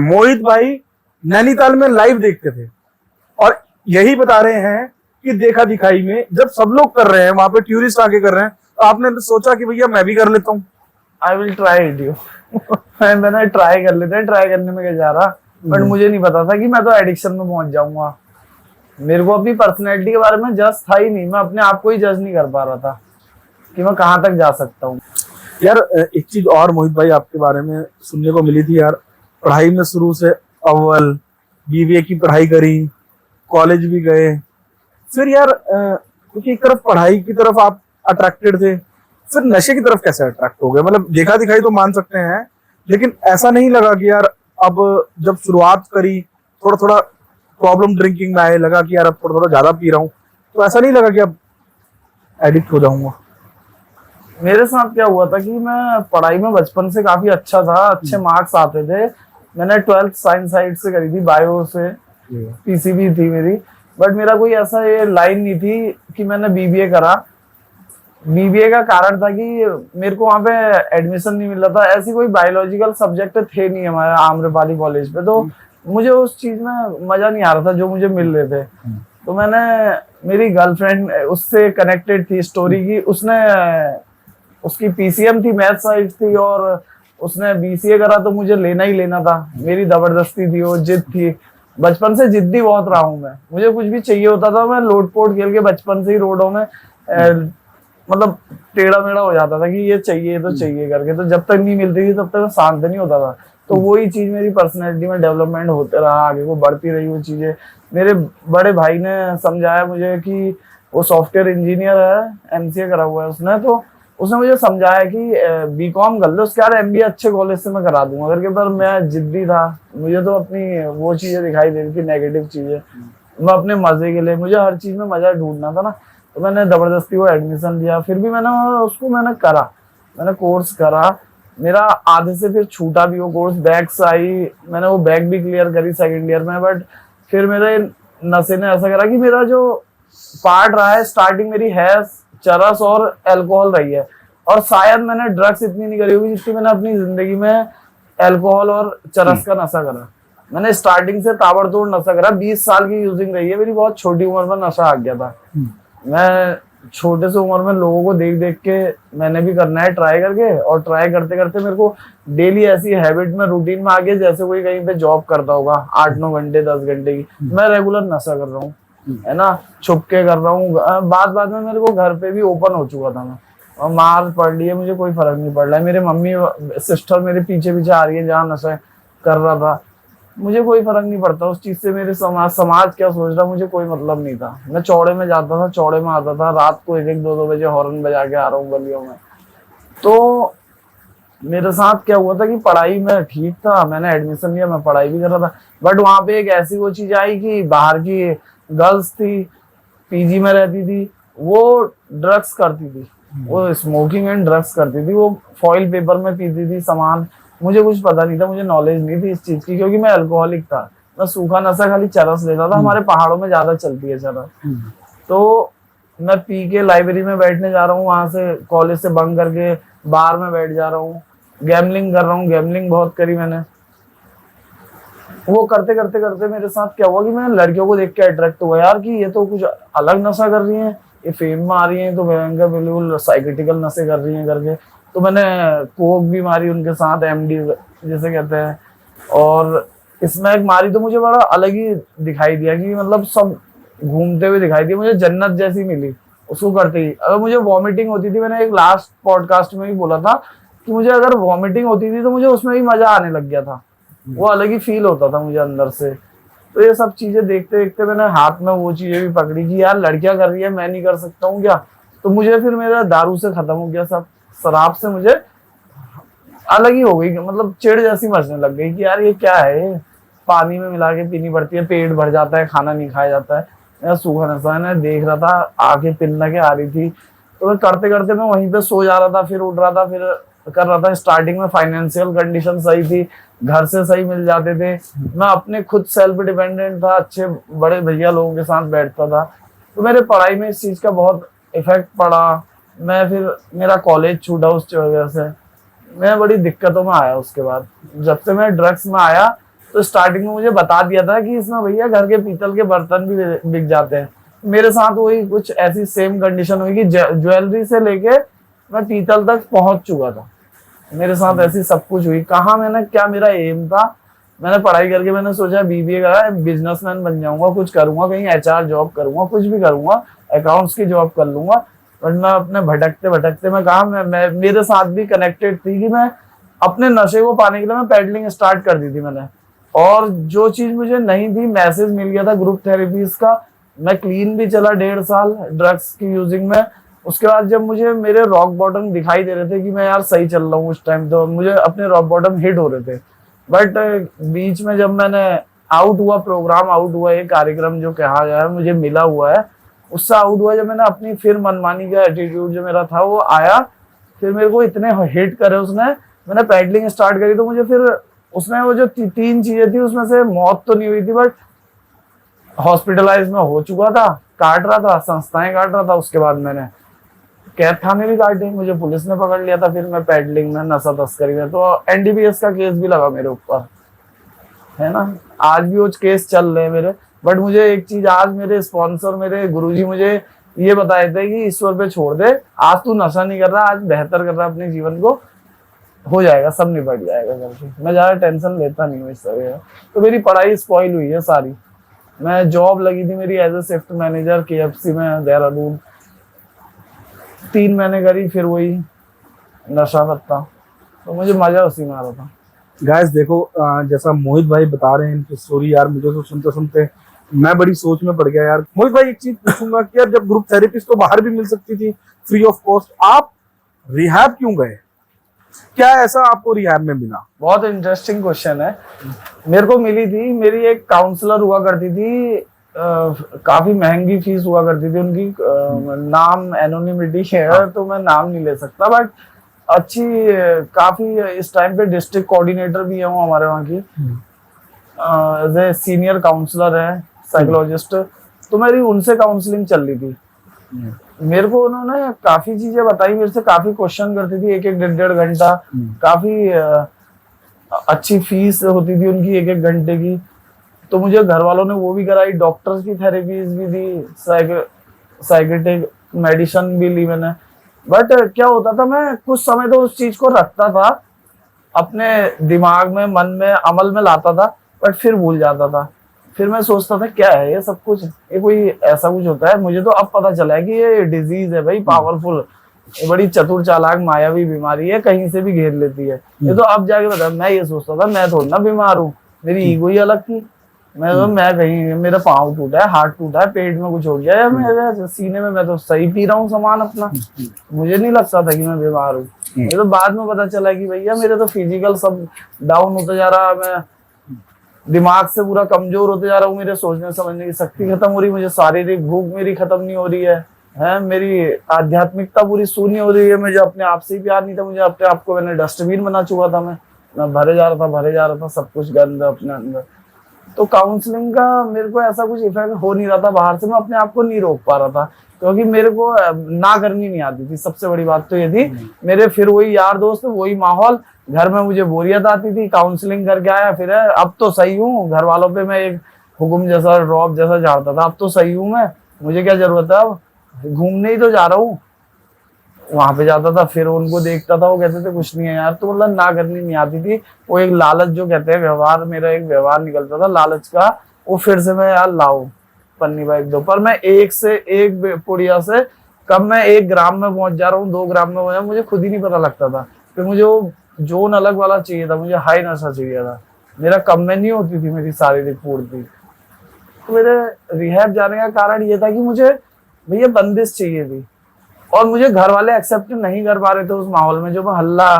मोहित भाई नैनीताल में लाइव देखते थे और यही बता रहे हैं कि देखा दिखाई में जब सब लोग कर रहे हैं, वहां पे टूरिस्ट आके कर रहे हैं, तो आपने तो सोचा कि भैया मैं भी कर लेता हूँ। I will try it you. मैंने ट्राई कर लेते हैं, ट्राई करने में क्या जा रहा, बट मुझे नहीं पता था कि मैं तो एडिक्शन में पहुंच जाऊंगा। मेरे को अपनी पर्सनैलिटी के बारे में जज था ही नहीं, मैं अपने आप को ही जज नहीं कर पा रहा था कि मैं कहाँ तक जा सकता हूँ। यार एक चीज और मोहित भाई आपके बारे में सुनने को मिली थी यार, पढ़ाई में शुरू से अव्वल, बीबीए की पढ़ाई करी, कॉलेज भी गए, फिर यार क्योंकि एक तरफ पढ़ाई की तरफ आप अट्रैक्टेड थे, फिर नशे की तरफ कैसे अट्रैक्ट हो गए? मतलब देखा दिखाई तो मान सकते हैं, लेकिन ऐसा नहीं लगा कि यार अब जब शुरुआत करी थोड़ा थोड़ा प्रॉब्लम ड्रिंकिंग में आए, लगा कि यार अब थोड़ा थोड़ा ज्यादा पी रहा हूँ, तो ऐसा नहीं लगा कि अब एडिक्ट हो जाऊंगा? मेरे साथ क्या हुआ था कि मैं पढ़ाई में बचपन से काफी अच्छा था, अच्छे मार्क्स आते थे। मैंने 12th साइंस साइड से करी थी, बायो से, पीसीबी थी मेरी, बट मेरा कोई ऐसा ये लाइन नहीं थी कि मैंने बीबीए करा। बीबीए का कारण था कि मेरे को वहां पे एडमिशन नहीं मिल रहा था, ऐसी कोई बायोलॉजिकल सब्जेक्ट थे नहीं हमारे आम्रपाली कॉलेज पे, तो मुझे उस चीज में मजा नहीं आ रहा था जो मुझे मिल रहे थे। तो मैंने, मेरी गर्लफ्रेंड उससे कनेक्टेड थी स्टोरी की, उसने, उसकी पीसीएम थी, मैथ साइड थी, और उसने बीसीए करा, तो मुझे लेना ही लेना था। मेरी जबरदस्ती थी, वो जिद थी। बचपन से जिद्दी बहुत रहा हूँ मैं, मुझे कुछ भी चाहिए होता था, मैं लोटपोट खेल के बचपन से ही रोडों में मतलब टेढ़ा मेढ़ा हो जाता था कि ये चाहिए तो चाहिए करके। तो जब तक नहीं मिलती थी तब तक शांत नहीं होता था। तो वही चीज मेरी पर्सनैलिटी में डेवलपमेंट होते रहा, आगे को बढ़ती रही वो चीजें। मेरे बड़े भाई ने समझाया मुझे कि वो सॉफ्टवेयर इंजीनियर है, एमसीए करा हुआ है उसने, तो उसने मुझे समझाया कि बीकॉम कर लो, उसके बाद एमबीए अच्छे कॉलेज से मैं करा दूंगा करके। पर मैं जिद्दी था, मुझे तो अपनी वो चीजें दिखाई दे रही थी, नेगेटिव चीजें। मैं अपने मजे के लिए, मुझे हर चीज में मजा ढूंढना था ना, तो मैंने जबरदस्ती वो एडमिशन लिया। फिर भी मैंने उसको करा, मैंने कोर्स करा। मेरा आधे से फिर छूटा भी वो कोर्स, बैक्स आई, मैंने वो बैक भी क्लियर करी सेकंड ईयर में। बट फिर मेरे नशे ने ऐसा करा कि मेरा जो पार्ट रहा है, स्टार्टिंग मेरी है चरस और अल्कोहल रही है। और शायद मैंने ड्रग्स इतनी नहीं करी होगी जितनी मैंने अपनी जिंदगी में अल्कोहल और चरस का नशा करा। मैंने स्टार्टिंग से ताबड़तोड़ नशा करा, 20 साल की यूजिंग रही है मेरी, बहुत छोटी उम्र में नशा आ गया था। मैं छोटे से उम्र में लोगों को देख देख के मैंने भी करना है ट्राई करके, और ट्राई करते करते मेरे को डेली ऐसी हैबिट में, रूटीन में आ गया जैसे कोई कहीं पे जॉब करता होगा 8-9 घंटे 10 घंटे की। मैं रेगुलर नशा कर रहा हूँ, है ना, छुप के कर रहा हूँ। बाद में मेरे को घर पे भी ओपन हो चुका था मैं, और मार पड़ रही है, मुझे कोई फर्क नहीं पड़ रहा है। मेरे मम्मी सिस्टर मेरे पीछे पीछे आ रही है जहाँ नशा कर रहा था, मुझे कोई फर्क नहीं पड़ता उस चीज से। मेरे समाज क्या सोच रहा मुझे कोई मतलब नहीं था। मैं चौड़े में जाता था, चौड़े में आता था, रात को 1-2 बजे हॉर्न बजा के आ रहा हूँ गलियों में। तो मेरे साथ क्या हुआ था कि पढ़ाई में ठीक था, मैंने एडमिशन लिया, मैं पढ़ाई भी कर रहा था, बट वहां पे एक ऐसी वो चीज आई कि बाहर की गर्ल्स थी, पीजी में रहती थी, वो ड्रग्स करती थी, वो स्मोकिंग एंड ड्रग्स करती थी, वो फॉइल पेपर में पीती थी सामान। मुझे कुछ पता नहीं था, मुझे नॉलेज नहीं थी इस चीज की, क्योंकि मैं अल्कोहलिक था। मैं सूखा नशा खाली चरस लेता था, हमारे पहाड़ों में ज्यादा चलती है चरस। तो मैं पी के लाइब्रेरी में बैठने जा रहा हूँ, वहां से कॉलेज से बंक करके बार में बैठ जा रहा हूँ, गैमलिंग कर रहा हूँ, गैमलिंग बहुत करी मैंने। वो करते करते करते मेरे साथ क्या हुआ कि मैं लड़कियों को देख के अट्रैक्ट हुआ यार कि ये तो कुछ अलग नशा कर रही हैं, ये फेम में आ रही हैं तो भयंकर बिल्कुल साइकेटिकल नशे कर रही हैं करके। तो मैंने कोक भी मारी उनके साथ, एमडी जैसे कहते हैं, और इसमें एक मारी तो मुझे बड़ा अलग ही दिखाई दिया कि मतलब सब घूमते हुए दिखाई दिया, मुझे जन्नत जैसी मिली उसको करते ही। अगर मुझे वॉमिटिंग होती थी, मैंने एक लास्ट पॉडकास्ट में भी बोला था कि मुझे अगर वॉमिटिंग होती थी तो मुझे उसमें भी मजा आने लग गया था, वो अलग ही फील होता था मुझे अंदर से। तो ये सब चीजें देखते देखते मैंने हाथ में वो चीजें भी पकड़ी कि यार लड़कियां कर रही है, मैं नहीं कर सकता हूँ क्या। तो मुझे फिर मेरा दारू से खत्म हो गया सब, शराब से मुझे अलग ही हो गई, मतलब चिढ़ जैसी मचने लग गई कि यार ये क्या है, पानी में मिला के पीनी पड़ती है, पेट भर जाता है, खाना नहीं खाया जाता है। मेरा सूखा नशा है, मैं देख रहा था आंखें पिलना के आ रही थी। तो मैं करते करते मैं वहीं पे सो जा रहा था, फिर उठ रहा था, फिर कर रहा था। स्टार्टिंग में फाइनेंशियल कंडीशन सही थी, घर से सही मिल जाते थे, मैं अपने खुद सेल्फ डिपेंडेंट था, अच्छे बड़े भैया लोगों के साथ बैठता था। तो मेरे पढ़ाई में इस चीज का बहुत इफेक्ट पड़ा। मैं फिर मेरा कॉलेज छूटा उस वजह से, मैं बड़ी दिक्कतों में आया। उसके बाद जब से मैं ड्रग्स में आया तो स्टार्टिंग में मुझे बता दिया था कि इसमें भैया घर के पीतल के बर्तन भी बिक जाते हैं। मेरे साथ वही कुछ ऐसी सेम कंडीशन हुई कि ज्वेलरी से लेके मैं पीतल तक पहुंच चुका था, मेरे साथ ऐसी सब कुछ हुई। कहाँ मैंने क्या मेरा एम था, मैंने पढ़ाई करके मैंने सोचा बीबीए करा, बिजनेसमैन बन जाऊंगा, कुछ करूंगा, कहीं एचआर जॉब करूंगा, कुछ भी करूंगा, अकाउंट्स की जॉब कर लूंगा। बट मैं अपने भटकते भटकते मैं कहा मैं मेरे साथ भी कनेक्टेड थी कि मैं अपने नशे को पाने के लिए मैं पेडलिंग स्टार्ट कर दी थी मैंने। और जो चीज मुझे नहीं थी, मैसेज मिल गया था ग्रुप थेरेपीज का। मैं क्लीन भी चला 1.5 साल ड्रग्स की यूजिंग में। उसके बाद जब मुझे मेरे रॉक बॉटम दिखाई दे रहे थे कि मैं यार सही चल रहा हूँ, उस टाइम तो मुझे अपने रॉक बॉटम हिट हो रहे थे। बट बीच में जब मैंने आउट हुआ, प्रोग्राम आउट हुआ, ये कार्यक्रम जो कहा गया है मुझे मिला हुआ है, उससे आउट हुआ जब मैंने अपनी फिर मनमानी का एटीट्यूड जो मेरा था वो आया, फिर मेरे को इतने हिट करे उसने, मैंने पैडलिंग स्टार्ट करी। तो मुझे फिर उसमें वो जो 3 चीजें थी उसमें से मौत तो नहीं हुई थी, बट हॉस्पिटलाइज में हो चुका था, काट रहा था, संस्थाएं काट रहा था। उसके बाद मैंने कैद खाने भी काटे, मुझे पुलिस ने पकड़ लिया था फिर मैं पैडलिंग में, नशा तस्करी में। तो एनडीपीएस का केस भी लगा मेरे ऊपर, है ना, आज भी वो केस चल रहे हैं मेरे। बट मुझे एक चीज आज मेरे स्पॉन्सर, मेरे गुरुजी मुझे ये बताए थे कि ईश्वर पे छोड़ दे, आज तू नशा नहीं कर रहा, आज बेहतर कर रहा है अपने जीवन को, हो जाएगा, सब निपट जाएगा करके। मैं ज्यादा टेंशन लेता नहीं हूँ इस तरह। तो मेरी पढ़ाई स्पॉइल हुई है सारी। मैं जॉब लगी थी मेरी as a shift manager KFC में देहरादून, 3 महीने करी, फिर वही नशा करता। तो मुझे मजा उसी में आ रहा था। गाइस देखो, जैसा मोहित भाई बता रहे हैं इनकी स्टोरी, यार मुझे तो सुनते सुनते मैं बड़ी सोच में पड़ गया यार। मोहित भाई एक चीज पूछूंगा कि यार जब ग्रुप थेरेपिस्ट तो बाहर भी मिल सकती थी फ्री ऑफ कॉस्ट, आप रिहैब क्यों गए? क्या ऐसा आपको रिहैब में मिला? बहुत इंटरेस्टिंग क्वेश्चन है। मेरे को मिली थी, मेरी एक काउंसलर हुआ करती थी, काफी महंगी फीस हुआ करती थी उनकी, नाम एनोनिमिटी है तो मैं नाम नहीं ले सकता, बट अच्छी काफी, इस टाइम पे डिस्ट्रिक्ट कोऑर्डिनेटर भी हूँ हमारे वहाँ की, एज ए सीनियर काउंसलर है, साइकोलॉजिस्ट। तो मेरी उनसे काउंसलिंग चल रही थी। मेरे को उन्होंने काफी चीजें बताई, मेरे से काफी क्वेश्चन करती थी, 1-1 डेढ़ घंटा, काफी अच्छी फीस होती थी उनकी 1-1 घंटे की। तो मुझे घर वालों ने वो भी कराई, डॉक्टर्स की थेरेपीज भी दी, साइकेट्रिक मेडिसिन भी ली मैंने। बट क्या होता था, मैं कुछ समय तो उस चीज को रखता था अपने दिमाग में, मन में, अमल में लाता था, बट फिर भूल जाता था। फिर मैं सोचता था क्या है ये सब कुछ, ये कोई ऐसा कुछ होता है। मुझे तो अब पता चला है कि ये डिजीज है भाई, पावरफुल, ये बड़ी चतुर चालाक मायावी बीमारी है, कहीं से भी घेर लेती है। ये तो अब जाके बता, मैं ये सोचता था मैं थोड़ा ना बीमार हूँ, मेरी ईगो ही अलग थी। मैं कहीं मेरा पाँव टूटा है, हाथ टूटा है, पेट में कुछ हो गया है, मेरे सीने में, मैं तो सही पी रहा हूँ सामान अपना, मुझे नहीं लगता था कि मैं बीमार हूँ। मुझे तो बाद में पता चला कि भैया मेरे तो फिजिकल सब डाउन होता जा रहा है, मैं दिमाग से पूरा कमजोर होते जा रहा हूँ, मेरे सोचने समझने की शक्ति खत्म हो रही है, मुझे शारीरिक भूख मेरी खत्म नहीं हो रही है, मेरी आध्यात्मिकता पूरी शून्य हो रही है, मुझे अपने आप से ही प्यार नहीं था, मुझे अपने आप को मैंने डस्टबिन बना चुका था, मैं भरे जा रहा था सब कुछ गंद अपने अंदर। तो काउंसलिंग का मेरे को ऐसा कुछ इफेक्ट हो नहीं रहा था बाहर से, मैं अपने आप को नहीं रोक पा रहा था, क्योंकि मेरे को ना करनी नहीं आती थी। सबसे बड़ी बात तो ये थी, मेरे फिर वही यार दोस्त, वही माहौल, घर में मुझे बोरियत आती थी, काउंसलिंग करके आया, फिर अब तो सही हूँ। घर वालों पे मैं एक हुक्म जैसा, रौब जैसा झाड़ता था, अब तो सही हूँ मैं, मुझे क्या जरूरत है, अब घूमने ही तो जा रहा हूँ। वहां पे जाता था, फिर उनको देखता था, वो कहते थे कुछ नहीं है यार, तो मतलब ना करनी नहीं आती थी। वो एक लालच जो कहते हैं, व्यवहार, मेरा एक व्यवहार निकलता था लालच का, वो फिर से मैं यार लाऊं पन्नी बाइक दो। पर मैं एक से एक पुड़िया से कब मैं 1 ग्राम में पहुंच जा रहा हूँ, 2 ग्राम में पहुंच जा रहा हूं, मुझे खुद ही नहीं पता लगता था। फिर मुझे वो जोन अलग वाला चाहिए था, मुझे हाई नशा चाहिए था। मेरा कम में नहीं होती थी मेरी शारीरिक पूर्ति। तो मेरे रिहैब जाने का कारण ये था कि मुझे भैया बंदिश चाहिए थी, और मुझे घर वाले एक्सेप्ट नहीं कर पा रहे थे उस माहौल में जो मैं हल्ला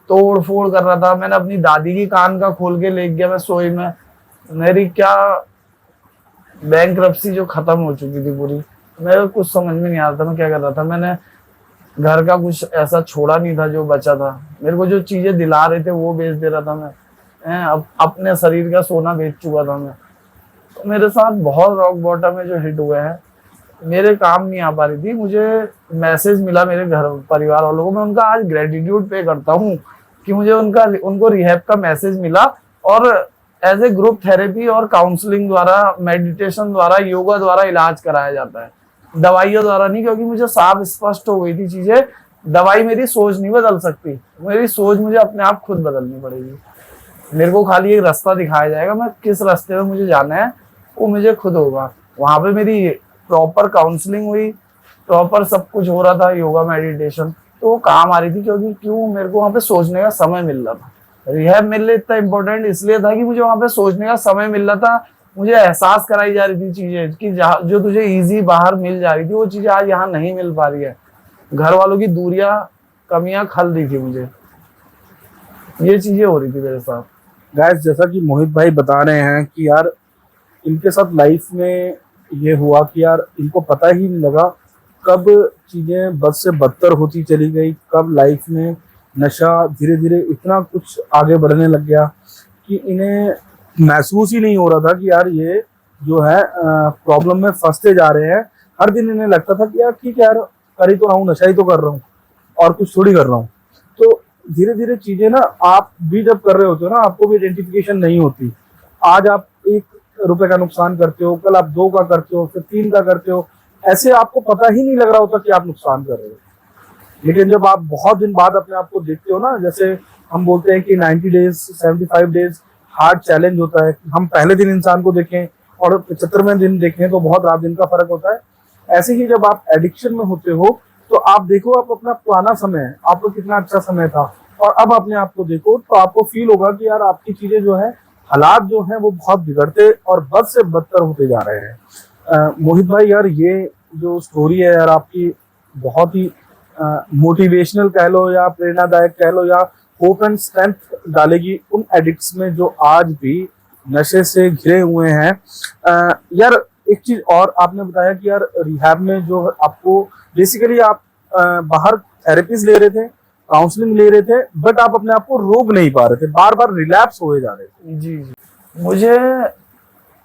तोड़ फोड़ कर रहा था। मैंने अपनी दादी की कान का खोल के ले गया मैं सोई में, मेरी क्या बैंकरप्सी जो खत्म हो चुकी थी पूरी, मेरे कुछ समझ में नहीं आ रहा था मैं क्या कर रहा था। मैंने घर का कुछ ऐसा छोड़ा नहीं था जो बचा था, मेरे को जो चीजें दिला रहे थे वो बेच दे रहा था मैं, अब अपने शरीर का सोना बेच चुका था मैं। तो मेरे साथ बहुत रॉक बॉटम में जो हिट हुए हैं, मेरे काम नहीं आ पा रही थी। मुझे मैसेज मिला मेरे घर परिवार वालों को, मैं उनका आज ग्रेटिट्यूड पे करता हूँ कि मुझे उनको रिहैब का मैसेज मिला, और एज ए ग्रुप थेरेपी और काउंसलिंग द्वारा, मेडिटेशन द्वारा, योगा द्वारा इलाज कराया जाता है, दवाइयों द्वारा नहीं। क्योंकि मुझे साफ स्पष्ट हो गई थी चीजें, दवाई मेरी सोच नहीं बदल सकती, मेरी सोच मुझे अपने आप खुद बदलनी पड़ेगी। मेरे को खाली एक रास्ता दिखाया जाएगा, मैं किस रास्ते में मुझे जाना है वो मुझे खुद होगा। वहां पे मेरी प्रॉपर काउंसलिंग हुई, प्रॉपर सब कुछ हो रहा था, योगा मेडिटेशन, तो वो काम आ रही थी। क्यों मेरे को वहां पे सोचने का समय मिल रहा था। रिहैब मेरे लिए इतना इम्पोर्टेंट इसलिए था कि मुझे वहां पे सोचने का समय मिल रहा था, मुझे एहसास कराई जा रही थी चीजें कि जो तुझे इजी बाहर मिल जा रही थी, वो चीजें आज यहाँ नहीं मिल पा रही है। घर वालों की दूरियां, कमियां खल रही थी मुझे, ये चीजें हो रही थी मेरे साथ। गाइस, जैसा कि मोहित भाई बता रहे हैं कि यार इनके साथ लाइफ में ये हुआ कि यार इनको पता ही नहीं लगा कब चीजें बद से बदतर होती चली गई, कब लाइफ में नशा धीरे धीरे इतना कुछ आगे बढ़ने लग गया कि इन्हें महसूस ही नहीं हो रहा था कि यार ये जो है प्रॉब्लम में फंसते जा रहे हैं। हर दिन इन्हें लगता था कि यार ठीक है यार, कर ही तो रहा हूँ, नशा ही तो कर रहा हूँ और कुछ थोड़ी कर रहा हूँ। तो धीरे धीरे चीजें ना, आप भी जब कर रहे होते हो ना, आपको भी आइडेंटिफिकेशन नहीं होती। आज आप 1 रुपए का नुकसान करते हो, कल आप 2 का करते हो, फिर 3 का करते हो, ऐसे आपको पता ही नहीं लग रहा होता कि आप नुकसान कर रहे हो। लेकिन जब आप बहुत दिन बाद अपने आप को देखते हो ना, जैसे हम बोलते हैं कि 90 डेज 75 डेज हार्ड चैलेंज होता है, हम पहले दिन इंसान को देखें और 75वें दिन देखें तो बहुत रात दिन का फर्क होता है। ऐसे ही जब आप एडिक्शन में होते हो तो आप देखो, आप अपना पुराना समय, आपको कितना अच्छा समय था, और अब अपने आप को देखो तो आपको फील होगा कि यार आपकी चीजें जो है, हालात जो हैं वो बहुत बिगड़ते और बद से बदतर होते जा रहे हैं। मोहित भाई यार, ये जो स्टोरी है यार आपकी, बहुत ही मोटिवेशनल कह लो या प्रेरणादायक कह लो, या होप एंड स्ट्रेंथ डालेगी उन एडिक्ट्स में जो आज भी नशे से घिरे हुए हैं। यार एक चीज और आपने बताया कि यार रिहैब में जो आपको बेसिकली आप बाहर थेरेपीज ले रहे थे, काउंसलिंग ले रहे थे, बट आप अपने आप को रोक नहीं पा रहे थे, बार बार रिलैप्स हुए जा रहे थे। जी जी, मुझे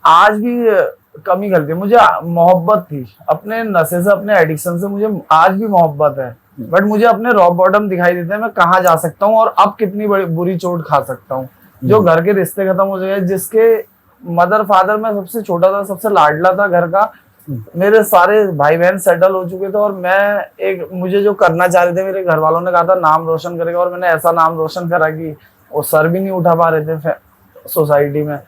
आज भी कमी खलती है, मुझे मोहब्बत थी अपने नशे से, अपने एडिक्शन से, मुझे आज भी मोहब्बत है, बट मुझे अपने रॉक बॉटम दिखाई देते हैं, मैं कहाँ जा सकता हूँ और अब कितनी बड़ी बुरी चोट खा सकता हूँ। जो घर के रिश्ते खत्म हो गए, जिसके मदर फादर में सबसे छोटा था, सबसे लाडला था घर का, मेरे सारे भाई बहन सेटल हो चुके थे, और मैं मुझे जो करना चाह रहे थे, मेरे घर वालों ने कहा था नाम रोशन करेगा, और मैंने ऐसा नाम रोशन करा कि वो सर भी नहीं उठा पा रहे थे सोसाइटी में।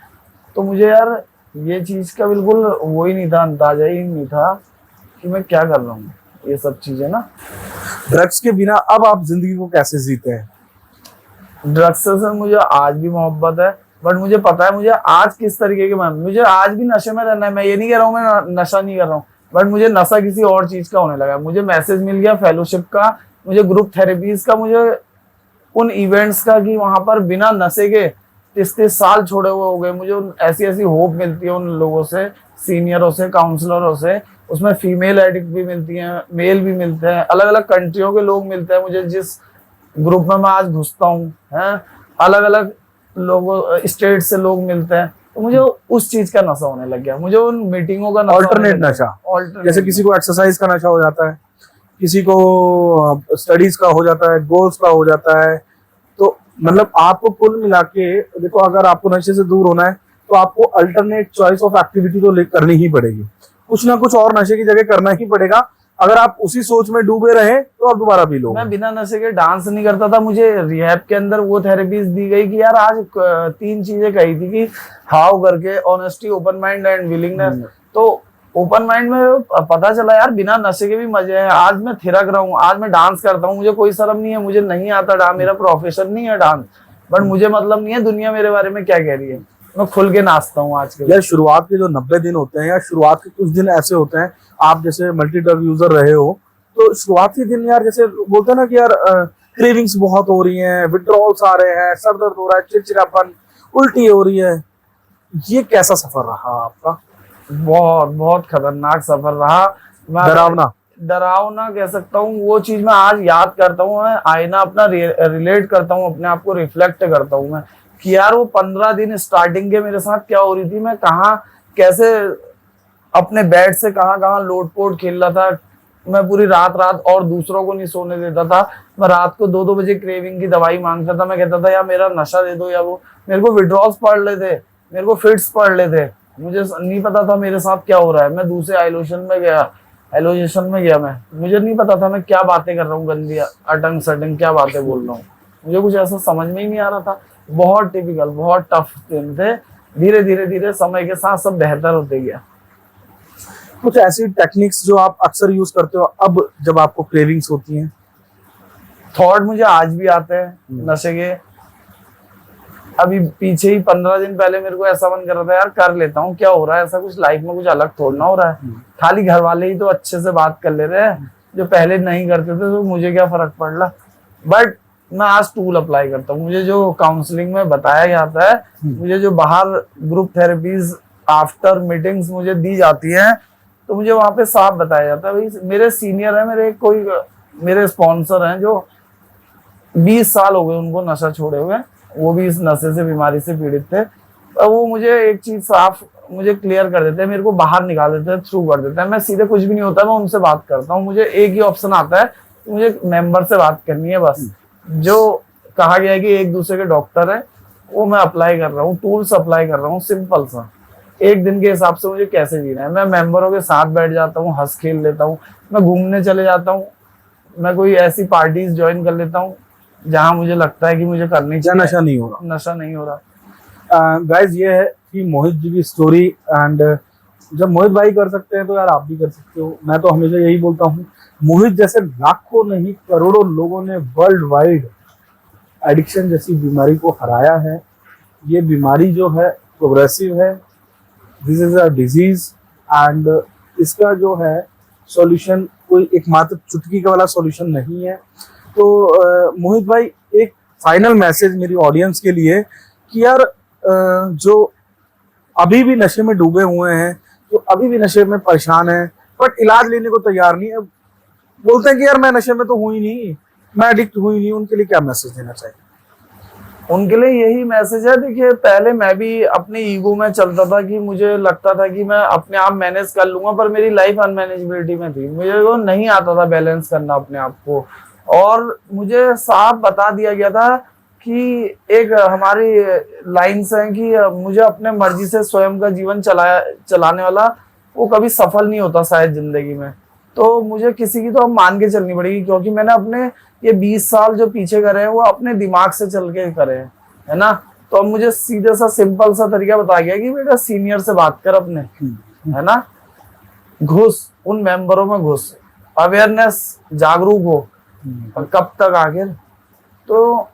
तो मुझे यार ये चीज का बिल्कुल वो ही नहीं था, अंदाजा ही नहीं था कि मैं क्या कर रहा हूँ, ये सब चीजें ना। ड्रग्स के बिना अब आप जिंदगी को कैसे जीते हैं? ड्रग्स से मुझे आज भी मोहब्बत है, बट मुझे पता है मुझे आज किस तरीके के मुझे आज भी नशे में रहना है। मैं ये नहीं कह रहा हूँ मैं नशा नहीं कर रहा हूँ, बट मुझे नशा किसी और चीज का होने लगा। मुझे मैसेज मिल गया फेलोशिप का, मुझे ग्रुप थेरेपीज का, मुझे उन इवेंट्स का कि वहां पर बिना नशे के 30 साल छोड़े हुए हो गए। मुझे ऐसी ऐसी होप मिलती है उन लोगों से, सीनियरों से, काउंसलरों से। उसमें फीमेल एडिक्ट भी मिलती हैं, मेल भी मिलते हैं, अलग अलग कंट्रियों के लोग मिलते हैं मुझे जिस ग्रुप में मैं आज घुसता हूँ, है अलग अलग लोगों स्टेट से लोग मिलते हैं। तो मुझे उस चीज का नशा होने लग गया, मुझे उन मीटिंगों का ऑल्टरनेट नशा, जैसे किसी को एक्सरसाइज का नशा हो जाता है, किसी को स्टडीज का हो जाता है, गोल्स का हो जाता है, तो मतलब आपको कुल मिला के देखो, अगर आपको नशे से दूर होना है तो आपको अल्टरनेट चॉइस ऑफ एक्टिविटी तो करनी ही पड़ेगी, कुछ ना कुछ और नशे की जगह करना ही पड़ेगा। अगर आप उसी सोच में डूबे रहे तो आप दोबारा पी लोगे। मैं बिना नशे के डांस नहीं करता था। मुझे रिहैब के अंदर वो थेरेपीज दी गई कि यार आज 3 चीजें कही थी कि हाउ करके, honesty, open mind and willingness. तो ओपन माइंड में पता चला यार बिना नशे के भी मजे हैं। आज मैं थिरक रहा हूँ, आज मैं डांस करता हूँ, मुझे कोई शर्म नहीं है, मुझे नहीं आता डांस, मेरा प्रोफेशन नहीं है डांस, बट मुझे मतलब नहीं है दुनिया मेरे बारे में क्या कह रही है, मैं खुल के नाचता हूँ आज के। यार शुरुआत के जो 90 दिन होते हैं या शुरुआत के कुछ दिन ऐसे होते हैं, आप जैसे मल्टी ड्रग यूजर रहे हो तो शुरुआती दिन यार जैसे बोलते हैं ना कि यार क्रेविंग्स बहुत हो रही हैं, विड्रॉल्स आ रहे हैं, सर दर्द हो रहा है, चिड़चिड़ापन, उल्टी हो रही है, ये कैसा सफर रहा आपका? बहुत बहुत खतरनाक सफर रहा। मैं डरावना कह सकता हूँ। वो चीज मैं आज याद करता हूँ, मैं आईना अपना रिलेट करता हूँ, अपने आप को रिफ्लेक्ट करता हूँ मैं कि यार वो 15 दिन स्टार्टिंग के मेरे साथ क्या हो रही थी। मैं कहाँ कैसे अपने बेड से कहाँ लोटपोट खेल रहा था। मैं पूरी रात और दूसरों को नहीं सोने देता था। मैं रात को 2-2 बजे क्रेविंग की दवाई मांगता था। मैं कहता था यार मेरा नशा दे दो, या वो मेरे को विड्रॉल्स पड़ लेते, मेरे को फिट्स पड़ लेते, मुझे नहीं पता था मेरे साथ क्या हो रहा है। मैं दूसरे एलोजेशन में गया मैं, मुझे नहीं पता था मैं क्या बातें कर रहा हूँ, गंदी अटंग सटंग क्या बातें बोल रहा हूँ, मुझे कुछ ऐसा समझ में ही नहीं आ रहा था। बहुत टिपिकल, बहुत टफ दिन थे। धीरे धीरे समय के साथ सब बेहतर होते गया। कुछ ऐसी टेक्निक्स जो आप अक्सर यूज करते हो अब जब आपको क्रेविंग्स होती हैं? थॉट मुझे आज भी आते हैं नशे के। अभी पीछे ही 15 दिन पहले मेरे को ऐसा मन कर रहा था यार कर लेता हूँ, क्या हो रहा है, ऐसा कुछ लाइफ में कुछ अलग थोड़ना हो रहा है। खाली घर वाले ही तो अच्छे से बात कर ले रहे हैं, जो पहले नहीं करते थे, तो मुझे क्या फर्क पड़ रहा। बट मैं आज टूल अप्लाई करता हूँ। मुझे जो काउंसलिंग में बताया जाता है, मुझे जो बाहर ग्रुप थेरेपीज आफ्टर मीटिंग्स मुझे दी जाती है, तो मुझे वहां पे साफ बताया जाता है। भाई मेरे सीनियर है, मेरे स्पॉन्सर हैं जो 20 साल हो गए उनको नशा छोड़े हुए, वो भी इस नशे से बीमारी से पीड़ित थे। और वो मुझे एक चीज साफ मुझे क्लियर कर देते हैं, मेरे को बाहर निकाल देते हैं, थ्रू कर देते हैं। मैं सीधे कुछ भी नहीं होता, मैं उनसे बात करता हूँ। मुझे एक ही ऑप्शन आता है, मुझे मेंबर से बात करनी है बस। जो कहा गया है कि एक दूसरे के डॉक्टर है, वो मैं अप्लाई कर रहा हूँ, टूल्स अप्लाई कर रहा हूँ, सिंपल सा। एक दिन के हिसाब से मुझे कैसे जीना है, मैं मेंबरों के साथ बैठ जाता हूँ, हंस खेल लेता हूँ, मैं घूमने चले जाता हूँ, मैं कोई ऐसी पार्टीज ज्वाइन कर लेता हूँ जहां मुझे लगता है कि मुझे करनी चाहिए। नशा नहीं हो रहा, नशा नहीं हो रहा। गाइस ये है कि मोहित जी की स्टोरी। एंड जब मोहित भाई कर सकते हैं तो यार आप भी कर सकते हो। मैं तो हमेशा यही बोलता हूँ, मोहित जैसे लाखों नहीं करोड़ों लोगों ने वर्ल्ड वाइड एडिक्शन जैसी बीमारी को हराया है। ये बीमारी जो है प्रोग्रेसिव है, this is a disease, and इसका जो है सॉल्यूशन कोई एकमात्र चुटकी का वाला सॉल्यूशन नहीं है। तो मोहित भाई एक फाइनल मैसेज मेरी ऑडियंस के लिए कि यार जो अभी भी नशे में डूबे हुए हैं, जो अभी भी नशे में परेशान है बट इलाज लेने को तैयार नहीं है, बोलते हैं कि यार मैं नशे में तो हूँ ही नहीं, मैं एडिक्ट हुई नहीं, उनके लिए क्या मैसेज देना चाहिए? उनके लिए यही मैसेज है, देखिए पहले मैं भी अपने ईगो में चलता था कि मुझे लगता था कि मैं अपने आप मैनेज कर लूंगा, पर मेरी लाइफ अनमैनेजेबिलिटी में थी। मुझे वो नहीं आता था बैलेंस करना अपने आप को। और मुझे साफ बता दिया गया था कि एक हमारी लाइन्स हैं कि मुझे अपने मर्जी से स्वयं का जीवन चलाने वाला वो कभी सफल नहीं होता शायद जिंदगी में। तो मुझे किसी की तो अब मान के चलनी पड़ेगी, क्योंकि मैंने अपने ये 20 साल जो पीछे करे हैं वो अपने दिमाग से चल के करे हैं, है ना। तो अब मुझे सीधे सा सिंपल सा तरीका बताया गया कि बेटा सीनियर से बात कर अपने, है ना, घुस उन मेंबरों में, घुस, अवेयरनेस, जागरूक हो। और कब तक आखिर? तो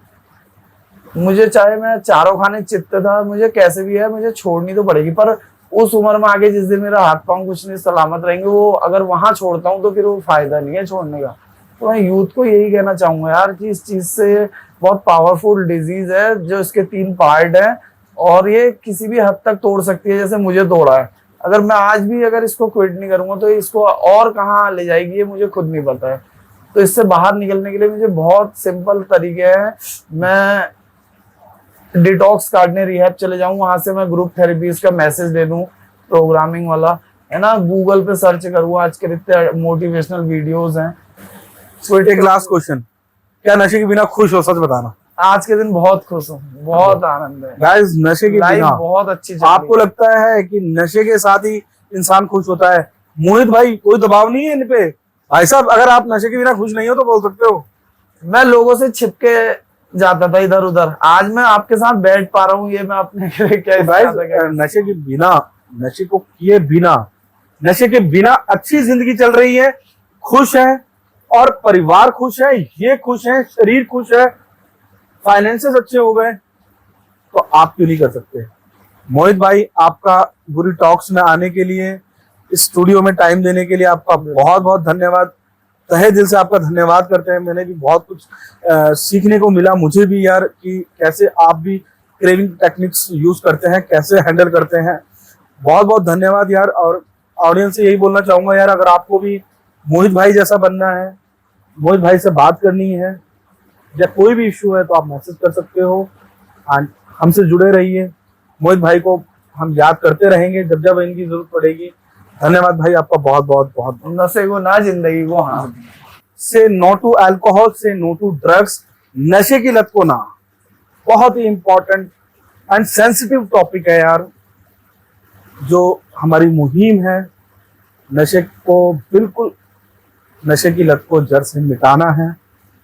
मुझे चाहे मैं चारों खाने चित्त था, मुझे कैसे भी है मुझे छोड़नी तो पड़ेगी। पर उस उम्र में आगे जिस दिन मेरा हाथ पांव कुछ नहीं सलामत रहेंगे, वो अगर वहां छोड़ता हूँ तो फिर वो फायदा नहीं है छोड़ने का। तो मैं यूथ को यही कहना चाहूंगा यार कि इस चीज से बहुत पावरफुल डिजीज है, जो इसके 3 पार्ट है और ये किसी भी हद तक तोड़ सकती है, जैसे मुझे तोड़ा है। अगर मैं आज भी अगर इसको क्विट नहीं करूंगा तो इसको और कहाँ ले जाएगी ये मुझे खुद नहीं पता है। तो इससे बाहर निकलने के लिए मुझे बहुत सिंपल तरीके हैं। मैं डिटॉक्स काटने रिहैब चले जाऊं, वहां से मैं ग्रुप थेरेपीज का मैसेज दे दूं, प्रोग्रामिंग वाला, है ना, गूगल पे सर्च करूँ, आज के इतने मोटिवेशनल वीडियोस हैं। एक लास्ट क्वेश्चन, क्या नशे के बिना खुश हो? सच बताना। आज के दिन बहुत खुश हूँ, बहुत आनंद है। गाइस, नशे के लाइफ बिना बहुत अच्छी चल रही आपको है। लगता है कि नशे के साथ ही इंसान खुश होता है? मोहित भाई, कोई दबाव नहीं है इन पे? भाई साहब, अगर आप नशे के बिना खुश नहीं हो तो बोल सकते हो। मैं लोगों से छिपके जाता था इधर उधर, आज मैं आपके साथ बैठ पा रहा हूँ, ये मैं अपने क्या गाइस, नशे के बिना, नशे को किए बिना, नशे के बिना अच्छी जिंदगी चल रही है, खुश है, और परिवार खुश है, ये खुश है, शरीर खुश है, फाइनेंसेस अच्छे हो गए, तो आप क्यों नहीं कर सकते? मोहित भाई, आपका बुरी टॉक्स में आने के लिए, इस स्टूडियो में टाइम देने के लिए आपका बहुत बहुत धन्यवाद। तहे दिल से आपका धन्यवाद करते हैं। मैंने भी बहुत कुछ सीखने को मिला, मुझे भी यार, कि कैसे आप भी क्रेविंग टेक्निक्स यूज करते हैं, कैसे हैंडल करते हैं। बहुत बहुत धन्यवाद यार। और ऑडियंस से यही बोलना चाहूंगा यार, अगर आपको भी मोहित भाई जैसा बनना है, मोहित भाई से बात करनी है, या कोई भी इशू है, तो आप मैसेज कर सकते हो एंड हमसे जुड़े रहिए। मोहित भाई को हम याद करते रहेंगे जब जब इनकी जरूरत पड़ेगी। धन्यवाद भाई, आपका बहुत बहुत बहुत। नशे को ना, जिंदगी को हाँ। से नो टू अल्कोहल, से नो टू ड्रग्स, नशे की लत को ना। बहुत ही इंपॉर्टेंट एंड सेंसिटिव टॉपिक है यार, जो हमारी मुहिम है। नशे को बिल्कुल, नशे की लत को जड़ से मिटाना है।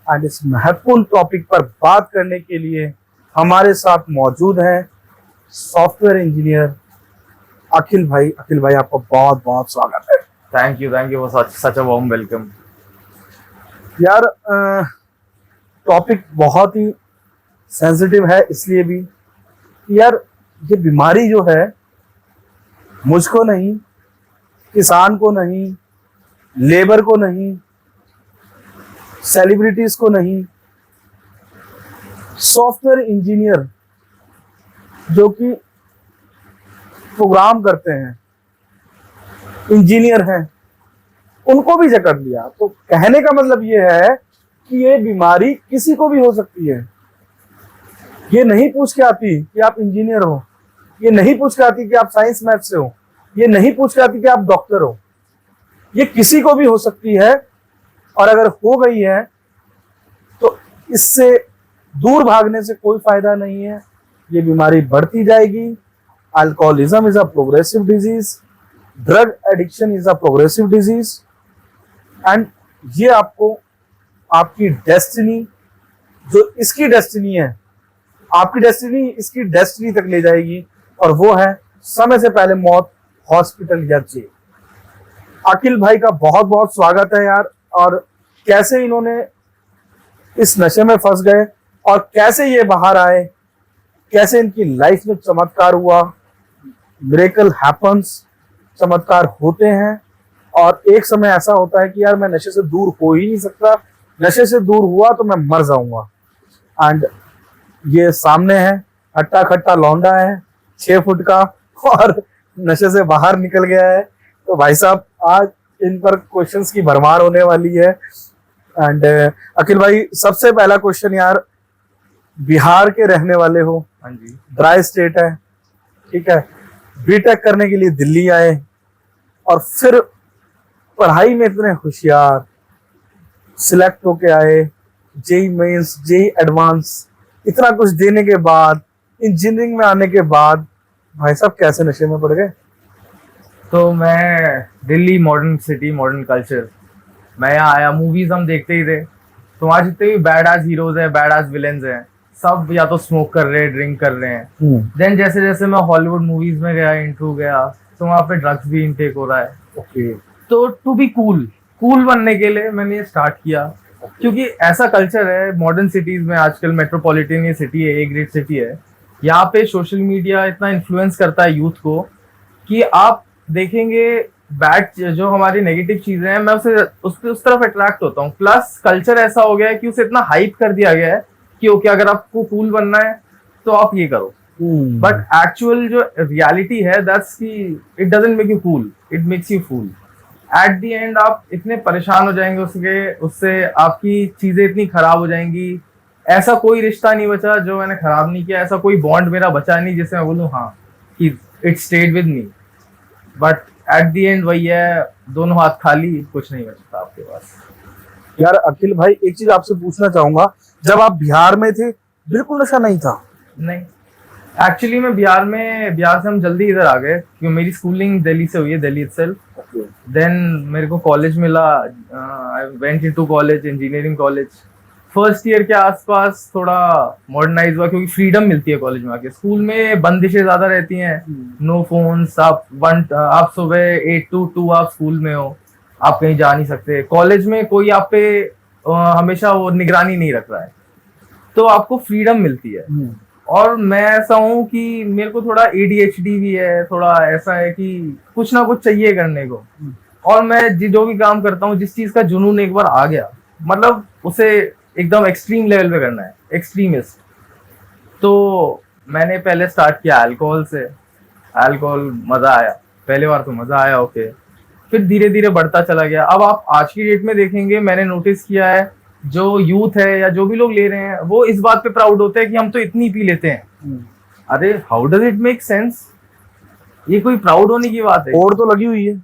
एंड इस महत्वपूर्ण टॉपिक पर बात करने के लिए हमारे साथ मौजूद है सॉफ्टवेयर इंजीनियर अखिल भाई। अखिल भाई, आपका बहुत बहुत स्वागत है। Thank you for such a warm welcome. यार, टॉपिक बहुत ही सेंसिटिव है, इसलिए भी यार, ये बीमारी जो है, मुझको नहीं, किसान को नहीं, लेबर को नहीं, सेलिब्रिटीज को नहीं, सॉफ्टवेयर इंजीनियर जो कि प्रोग्राम करते हैं, इंजीनियर हैं, उनको भी जकड़ लिया। तो कहने का मतलब ये है कि ये बीमारी किसी को भी हो सकती है। ये नहीं पूछ के आती कि आप इंजीनियर हो, ये नहीं पूछ के आती कि आप साइंस मैथ से हो, ये नहीं पूछ के आती कि आप डॉक्टर हो। ये किसी को भी हो सकती है, और अगर हो गई है तो इससे दूर भागने से कोई फायदा नहीं है। ये बीमारी बढ़ती जाएगी। Alcoholism is a progressive disease, drug addiction is a progressive disease, and ये आपको आपकी डेस्टिनी, जो इसकी डेस्टिनी है, आपकी डेस्टिनी इसकी डेस्टिनी तक ले जाएगी, और वो है समय से पहले मौत, हॉस्पिटल या जेल। अखिल भाई का बहुत बहुत स्वागत है यार। और कैसे इन्होंने इस नशे में फंस गए और कैसे ये बाहर आए, कैसे इनकी लाइफ में चमत्कार हुआ। मिरेकल हैपन्स, चमत्कार होते हैं, और एक समय ऐसा होता है कि यार मैं नशे से दूर हो ही नहीं सकता, नशे से दूर हुआ तो मैं मर जाऊंगा। एंड ये सामने है, हट्टा खट्टा लौंडा है, 6 फुट का, और नशे से बाहर निकल गया है। तो भाई साहब, आज इन पर क्वेश्चंस की भरमार होने वाली है। एंड अखिल भाई, सबसे पहला क्वेश्चन यार, बिहार के रहने वाले हो, हाँ जी। ड्राई स्टेट है, ठीक है, बीटेक करने के लिए दिल्ली आए, और फिर पढ़ाई में इतने होशियार, सिलेक्ट होके आए, जेई मेंस, जेई एडवांस, इतना कुछ देने के बाद, इंजीनियरिंग में आने के बाद, भाई साहब कैसे नशे में पड़ गए? तो मैं Delhi, modern city, modern culture, मैं यहाँ आया, मूवीज हम देखते ही थे, तो वहाँ जितने भी बैड आज हीरोज हैं, बैड आज विलेंस हैं, सब या तो स्मोक कर रहे हैं, ड्रिंक कर रहे हैं। देन जैसे जैसे मैं हॉलीवुड मूवीज में गया, इंटरव्यू गया, तो वहाँ पे ड्रग्स भी इनटेक हो रहा है। ओके। तो टू बी कूल बनने के लिए मैंने ये स्टार्ट किया, क्योंकि ऐसा कल्चर है मॉडर्न सिटीज में आजकल। मेट्रोपॉलिटन ये सिटी है, ए ग्रेड सिटी है, यहाँ पे सोशल मीडिया इतना इन्फ्लुएंस करता है यूथ को कि आप देखेंगे बैड जो हमारी नेगेटिव चीजें हैं, मैं उस तरफ अट्रैक्ट होता हूँ। प्लस कल्चर ऐसा हो गया है कि उसे इतना हाइप कर दिया गया है कि ओके, अगर आपको कूल बनना है तो आप ये करो। बट एक्चुअल जो रियलिटी है, दैट्स कि it doesn't make you cool, it makes you fool. At the end आप इतने परेशान हो जाएंगे उससे आपकी चीजें इतनी खराब हो जाएंगी। ऐसा कोई रिश्ता नहीं बचा जो मैंने खराब नहीं किया, ऐसा कोई बॉन्ड मेरा बचा नहीं जिससे मैं बोलूँ हाँ कि it stayed with me. But at the and वही है, दोनों हाथ खाली, कुछ नहीं बचता आपके पास। यार अखिल भाई, एक चीज आपसे पूछना चाहूंगा, जब आप बिहार में थे बिल्कुल नशा नहीं था? नहीं, एक्चुअली मैं बिहार से हम जल्दी इधर आ गए क्योंकि मेरी स्कूलिंग दिल्ली से हुई है, दिल्ली इटसेल्फ। देन मेरे को कॉलेज मिला, I went into college, engineering college. First year के आसपास थोड़ा मॉडर्नाइज हुआ क्योंकि फ्रीडम मिलती है कॉलेज में आके। स्कूल में बंदिशें ज्यादा रहती हैं, नो फोन्स, आप सुबह 8 to 2 आप स्कूल में हो, आप कहीं जा नहीं सकते। कॉलेज में कोई आप पे हमेशा वो निगरानी नहीं रख रहा है, तो आपको फ्रीडम मिलती है। और मैं ऐसा हूँ कि मेरे को थोड़ा ADHD भी है, थोड़ा ऐसा है कि कुछ ना कुछ चाहिए करने को। और मैं जो भी काम करता हूँ, जिस चीज का जुनून एक बार आ गया, मतलब उसे एकदम एक्सट्रीम लेवल पे करना है, एक्सट्रीमिस्ट। तो मैंने पहले स्टार्ट किया अल्कोहल से। अल्कोहल मजा आया, पहले बार तो मजा आया, ओके। फिर धीरे धीरे बढ़ता चला गया। अब आप आज की डेट में देखेंगे, मैंने नोटिस किया है जो यूथ है या जो भी लोग ले रहे हैं, वो इस बात पे प्राउड होते हैं कि हम तो इतनी पी लेते हैं। अरे how does it make sense? ये कोई प्राउड होने की बात है? और तो लगी हुई है,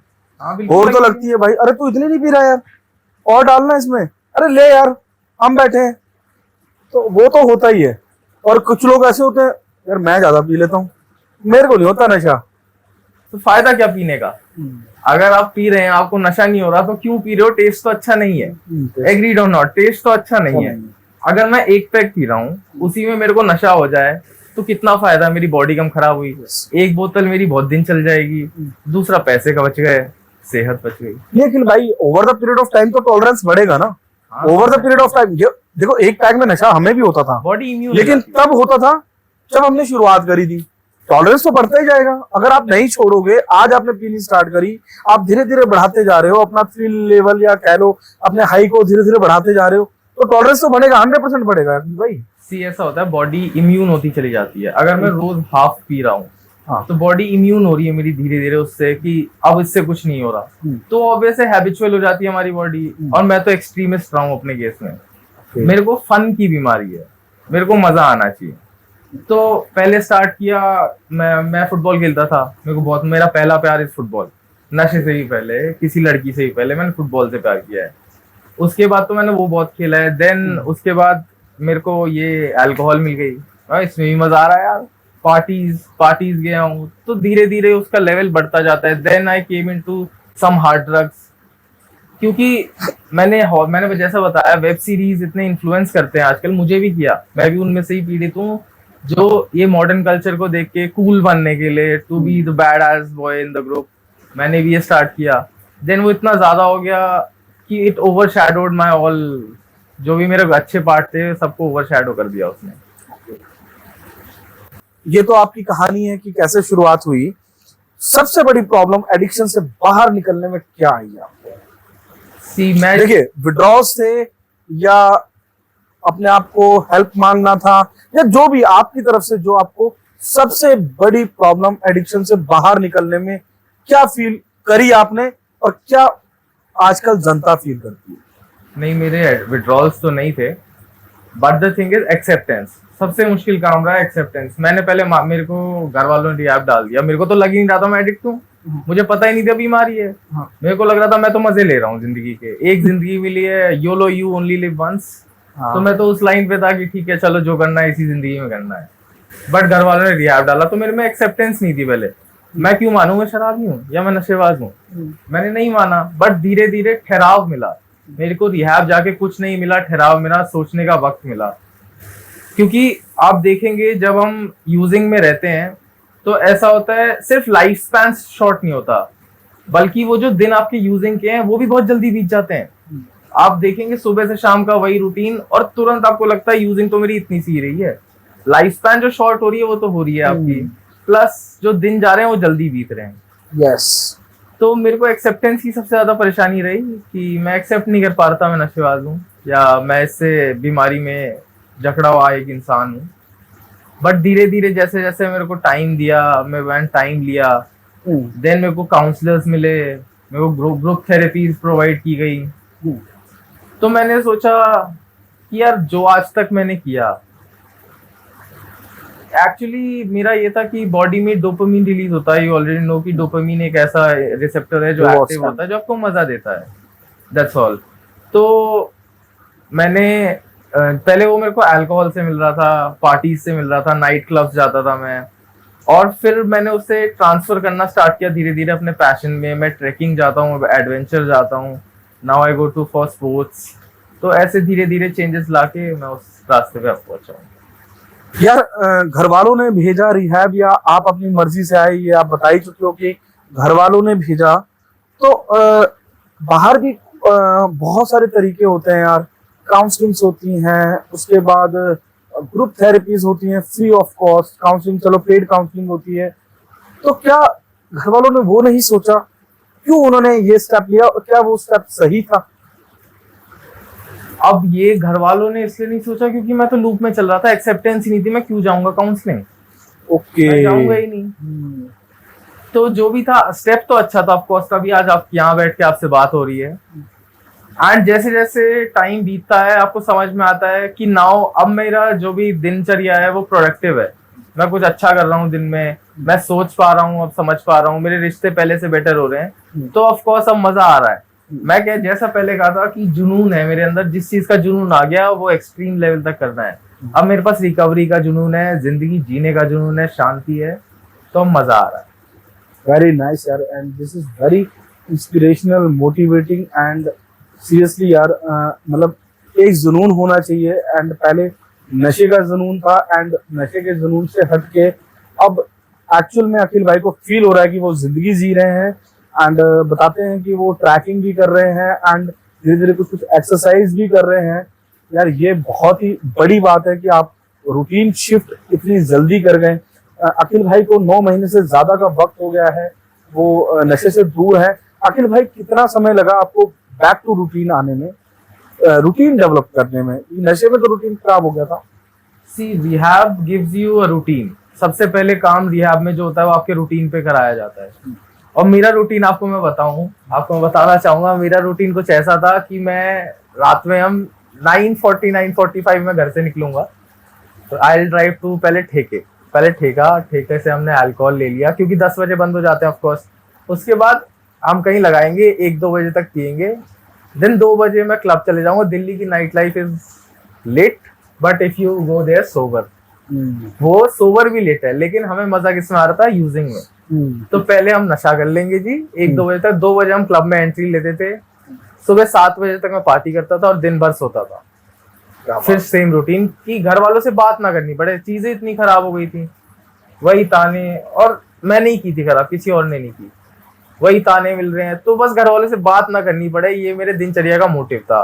हाँ बिल्कुल और तो लगी लगती है भाई। अरे तू इतनी नहीं पी रहा यार, और डालना इसमें, अरे ले यार हम बैठे हैं। तो वो तो होता ही है। और कुछ लोग ऐसे होते हैं, यार मैं ज्यादा पी लेता हूँ, मेरे को नहीं होता नशा। तो फायदा क्या पीने का? अगर आप पी रहे हैं, आपको नशा नहीं हो रहा, तो क्यों पी रहे हो? टेस्ट तो अच्छा नहीं है, एग्रीड और नॉट, टेस्ट तो अच्छा नहीं है। अगर मैं एक पैक पी रहा हूँ, उसी में मेरे को नशा हो जाए, तो कितना फायदा? मेरी बॉडी कम खराब हुई, एक बोतल मेरी बहुत दिन चल जाएगी, दूसरा पैसे का बच गए, सेहत बच गई। लेकिन भाई over the period of time तो टॉलरेंस बढ़ेगा ना। हाँ, over the period of time देखो, एक पैक में नशा हमें भी होता था, बॉडी इम्यून। लेकिन तब होता था जब हमने शुरुआत करी थी। टॉलरेंस तो बढ़ता ही जाएगा। अगर आप नहीं छोड़ोगे, आज आपने पीनी स्टार्ट करी, आप धीरे धीरे बढ़ाते जा रहे हो अपना थ्रिल लेवल, या कह लो अपने हाई को धीरे धीरे बढ़ाते जा रहे हो, तो टॉलरेंस तो बढ़ेगा, 100% बढ़ेगा भाई। सी ऐसा होता है, बॉडी इम्यून होती चली जाती है। अगर मैं रोज हाफ पी रहा हूँ, हाँ। तो बॉडी इम्यून हो रही है मेरी धीरे धीरे उससे कि अब इससे कुछ नहीं हो रहा, तो ऑब्वियसली हैबिचुअल हो जाती है हमारी बॉडी। और मैं तो एक्सट्रीमिस्ट रहा हूँ अपने केस में। मेरे को फन की बीमारी है, मेरे को मजा आना चाहिए। तो पहले स्टार्ट किया, मैं फुटबॉल खेलता था, मेरे को बहुत, मेरा पहला प्यार इस फुटबॉल। नशे से भी पहले, किसी लड़की से भी पहले मैंने फुटबॉल से प्यार किया है। उसके बाद तो मैंने वो बहुत खेला है। देन उसके बाद मेरे को ये अल्कोहल मिल गई, इसमें भी मजा आ रहा है यार, पार्टीज गया हूँ, तो धीरे धीरे उसका लेवल बढ़ता जाता है। Then I came into some hard drugs, क्योंकि मैंने जैसा बताया, वेब सीरीज इतने इन्फ्लुएंस करते हैं आजकल, मुझे भी किया, मैं भी उनमें से ही पीड़ित हूँ, जो ये मॉडर्न कल्चर को देख के कूल बनने के लिए, to be the bad ass boy in the group, मैंने भी ये स्टार्ट किया। देन वो इतना ज्यादा हो गया कि इट ओवरशैडोड माय ऑल, जो भी मेरे अच्छे पार्ट थे सबको ओवरशैडो कर दिया उसने। ये तो आपकी कहानी है कि कैसे शुरुआत हुई। सबसे बड़ी प्रॉब्लम एडिक्शन से बाहर निकलने में क्या आई आपको? मैं देखिए, विड्रॉल्स थे या अपने आप को हेल्प मांगना था, या जो भी आपकी तरफ से, जो आपको सबसे बड़ी प्रॉब्लम एडिक्शन से बाहर निकलने में क्या फील करी आपने, और क्या आजकल जनता फील करती है? नहीं, मेरे विड्रॉल्स तो नहीं थे, but the thing is acceptance. सबसे मुश्किल काम रहा है एक्सेप्टेंस। मैंने पहले, मेरे को घर वालों ने रिहैब डाल दिया, मेरे को तो लग ही नहीं रहा था मैं एडिक्ट हूँ, मुझे पता ही नहीं था बीमारी है। मेरे को लग रहा था मैं तो मजे ले रहा हूँ जिंदगी के, एक जिंदगी मिली है, YOLO you only live once. तो मैं तो उस लाइन पे था कि ठीक है चलो जो करना है इसी जिंदगी में करना है। बट घर वालों ने रिहैब डाला, तो मेरे में एक्सेप्टेंस नहीं थी पहले। मैं क्यों मानूं मैं शराबी हूँ या मैं नशेबाज हूँ? मैंने नहीं माना, बट धीरे धीरे ठहराव मिला मेरे को। रिहैब जाके कुछ नहीं मिला, ठहराव मिला, सोचने का वक्त मिला। क्योंकि आप देखेंगे जब हम यूजिंग में रहते हैं तो ऐसा होता है, सिर्फ लाइफ स्पैन शॉर्ट नहीं होता, बल्कि वो जो दिन आपके यूजिंग के हैं वो भी बहुत जल्दी बीत जाते हैं। आप देखेंगे सुबह से शाम का वही रूटीन, और तुरंत आपको लगता है यूजिंग तो मेरी इतनी सी रही है। लाइफ स्पैन जो शॉर्ट हो रही है वो तो हो रही है आपकी, प्लस जो दिन जा रहे हैं वो जल्दी बीत रहे हैं। यस। तो मेरे को एक्सेप्टेंस की सबसे ज्यादा परेशानी रही कि मैं एक्सेप्ट नहीं कर पा रहा था मैं नशेबाज हूँ, या मैं इससे बीमारी में जकड़ा हुआ एक इंसान हूँ। बट धीरे धीरे जैसे जैसे मेरे को टाइम दिया, मैं टाइम लिया, देन मेरे को काउंसलर्स मिले, मेरे को ग्रुप थेरेपीज प्रोवाइड की गई। तो मैंने सोचा कि यार जो आज तक मैंने किया, एक्चुअली मेरा ये था कि बॉडी में डोपामिन रिलीज होता है। यू ऑलरेडी नो कि डोपामिन एक ऐसा रिसेप्टर है जो एक्टिव होता है, जो आपको मजा देता है, दैट्स ऑल। तो मैंने पहले वो मेरे को अल्कोहल से मिल रहा था, पार्टीज से मिल रहा था, नाइट क्लब्स जाता था मैं, और फिर मैंने उसे ट्रांसफर करना स्टार्ट किया धीरे धीरे अपने पैशन में। मैं ट्रैकिंग जाता हूँ, एडवेंचर जाता हूँ, now I go to for sports. तो ऐसे धीरे धीरे चेंजेस लाके मैं उस रास्ते पे अब पहुंचा हूँ। यार घर वालों ने भेजा रिहैब या आप अपनी मर्जी से आए, ये आप बता ही चुके हो कि घर वालों ने भेजा। तो बाहर भी बहुत सारे तरीके होते हैं यार, काउंसलिंग्स होती हैं, उसके बाद ग्रुप थेरेपीज होती हैं फ्री ऑफ कॉस्ट, काउंसलिंग चलो पेड काउंसलिंग होती है। तो क्या घर वालों ने वो नहीं सोचा, क्यों उन्होंने ये स्टेप लिया और क्या वो स्टेप सही था? अब ये घर वालों ने इसलिए नहीं सोचा क्योंकि मैं तो लूप में चल रहा था, एक्सेप्टेंस ही नहीं थी, मैं क्यों जाऊंगा काउंसलिंग, ओके मैं जाऊंगा ही नहीं। तो जो भी था स्टेप तो अच्छा था ऑफकोर्स, तभी आज आप यहाँ बैठ के आपसे बात हो रही है। एंड जैसे जैसे टाइम बीतता है आपको समझ में आता है कि नाउ अब मेरा जो भी दिनचर्या है वो प्रोडक्टिव है, मैं कुछ अच्छा कर रहा हूँ दिन में, मैं सोच पा रहा हूँ, अब समझ पा रहा हूँ, मेरे रिश्ते पहले से बेटर हो रहे हैं, तो ऑफकोर्स अब मजा आ रहा है। मैं क्या जैसा पहले कहा था कि जुनून है मेरे अंदर, जिस चीज का जुनून आ गया वो एक्सट्रीम लेवल तक करना है। अब मेरे पास रिकवरी का जुनून है, जिंदगी जीने का जुनून है, शांति है, तो अब मजा आ रहा है। वेरी नाइस यार, and this is very inspirational, motivating and seriously यार, मतलब एक जुनून होना चाहिए। एंड पहले नशे का जुनून था एंड नशे के जुनून से हटके अब एक्चुअल में अखिल भाई को फील हो रहा है कि वो जिंदगी जी रहे हैं। एंड बताते हैं कि वो ट्रैकिंग भी कर रहे हैं एंड धीरे धीरे कुछ कुछ एक्सरसाइज भी कर रहे हैं। यार ये बहुत ही बड़ी बात है कि आप रूटीन शिफ्ट इतनी जल्दी कर गए। अखिल भाई को 9 महीने से ज्यादा का वक्त हो गया है, वो नशे से दूर है। अखिल भाई कितना समय लगा आपको बैक टू रूटीन आने में, रूटीन डेवलप करने में? नशे में तो रूटीन खराब हो गया था। See rehab gives you a routine. सबसे पहले काम रिहैब में जो होता है वो आपके रूटीन पे कराया जाता है। और मेरा रूटीन आपको मैं बताऊं, आपको मैं बताना चाहूंगा, मेरा रूटीन कुछ ऐसा था कि मैं रात में हम 9:45 में घर से निकलूंगा, तो आई ड्राइव टू पहले ठेके से हमने अल्कोहल ले लिया क्योंकि 10 बजे बंद हो जाते हैं ऑफकोर्स। उसके बाद हम कहीं लगाएंगे, 1-2 बजे तक पियेंगे, देन 2 बजे मैं क्लब चले जाऊंगा। दिल्ली की night life is lit but if you go there sober, वो सोबर भी लेट है, लेकिन हमें मजा किसमें आ रहा था? यूजिंग में। तो पहले हम नशा कर लेंगे जी 1-2 बजे तक, 2 बजे हम क्लब में एंट्री लेते थे, सुबह 7 बजे तक मैं पार्टी करता था और दिन भर सोता था। फिर सेम रूटीन कि घर वालों से बात ना करनी पड़े, चीजें इतनी खराब हो गई थी, वही ताने, और मैं नहीं की थी खराब, किसी और ने नहीं की, वही ताने मिल रहे हैं, तो बस घर वालों से बात ना करनी पड़े, ये मेरे दिनचर्या का मोटिव था।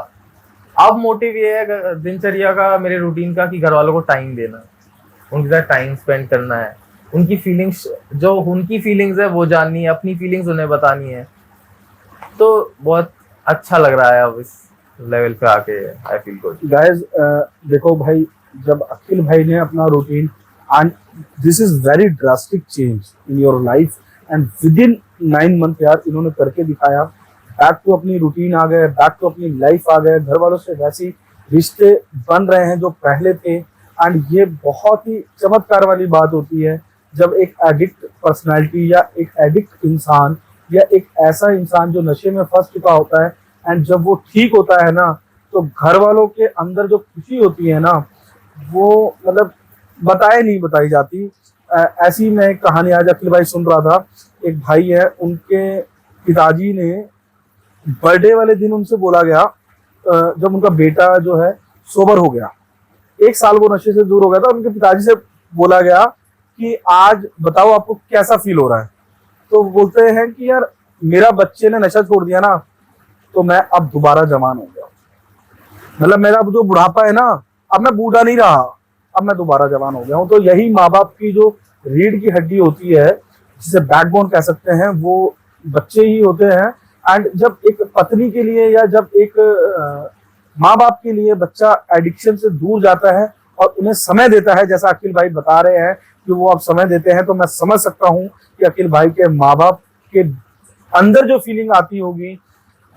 अब मोटिव ये है दिनचर्या का, मेरे रूटीन का, कि घर वालों को टाइम देना, उनके साथ टाइम स्पेंड करना है, उनकी फीलिंग्स, जो उनकी फीलिंग्स है वो जाननी है, अपनी फीलिंग्स उन्हें बतानी है। तो बहुत अच्छा लग रहा है अब इस लेवल पे आके, आई फील गुड। गाइस देखो भाई, जब अखिल भाई ने अपना routine, and this is very drastic change in your life, and with in 9 month यार इन्होंने करके दिखाया। बैक टू अपनी रूटीन आ गए, बैक टू अपनी लाइफ आ गए, घर वालों से वैसी रिश्ते बन रहे हैं जो पहले थे। एंड ये बहुत ही चमत्कार वाली बात होती है जब एक एडिक्ट पर्सनालिटी या एक एडिक्ट इंसान या एक ऐसा इंसान जो नशे में फंस चुका होता है, एंड जब वो ठीक होता है ना, तो घर वालों के अंदर जो खुशी होती है ना, वो मतलब नहीं बताई जाती। ऐसी मैं एक कहानी आज अखिल भाई सुन रहा था। एक भाई है, उनके पिताजी ने बर्थडे वाले दिन उनसे बोला गया, जब उनका बेटा जो है सोबर हो गया, 1 साल वो नशे से दूर हो गया था, उनके पिताजी से बोला गया कि आज बताओ आपको कैसा फील हो रहा है। तो बोलते हैं कि यार मेरा बच्चे ने नशा छोड़ दिया ना, तो मैं अब दोबारा जवान हो गया, मतलब मेरा जो बुढ़ापा है ना, अब मैं बूढ़ा नहीं रहा, अब मैं दोबारा जवान हो गया हूँ। तो यही माँ बाप की जो रीढ़ की हड्डी होती है, जिसे बैकबोन कह सकते हैं, वो बच्चे ही होते हैं। एंड जब एक पत्नी के लिए या जब एक माँ बाप के लिए बच्चा एडिक्शन से दूर जाता है और उन्हें समय देता है, जैसा अखिल भाई बता रहे हैं कि वो अब समय देते हैं, तो मैं समझ सकता हूँ कि अखिल भाई के माँ बाप के अंदर जो फीलिंग आती होगी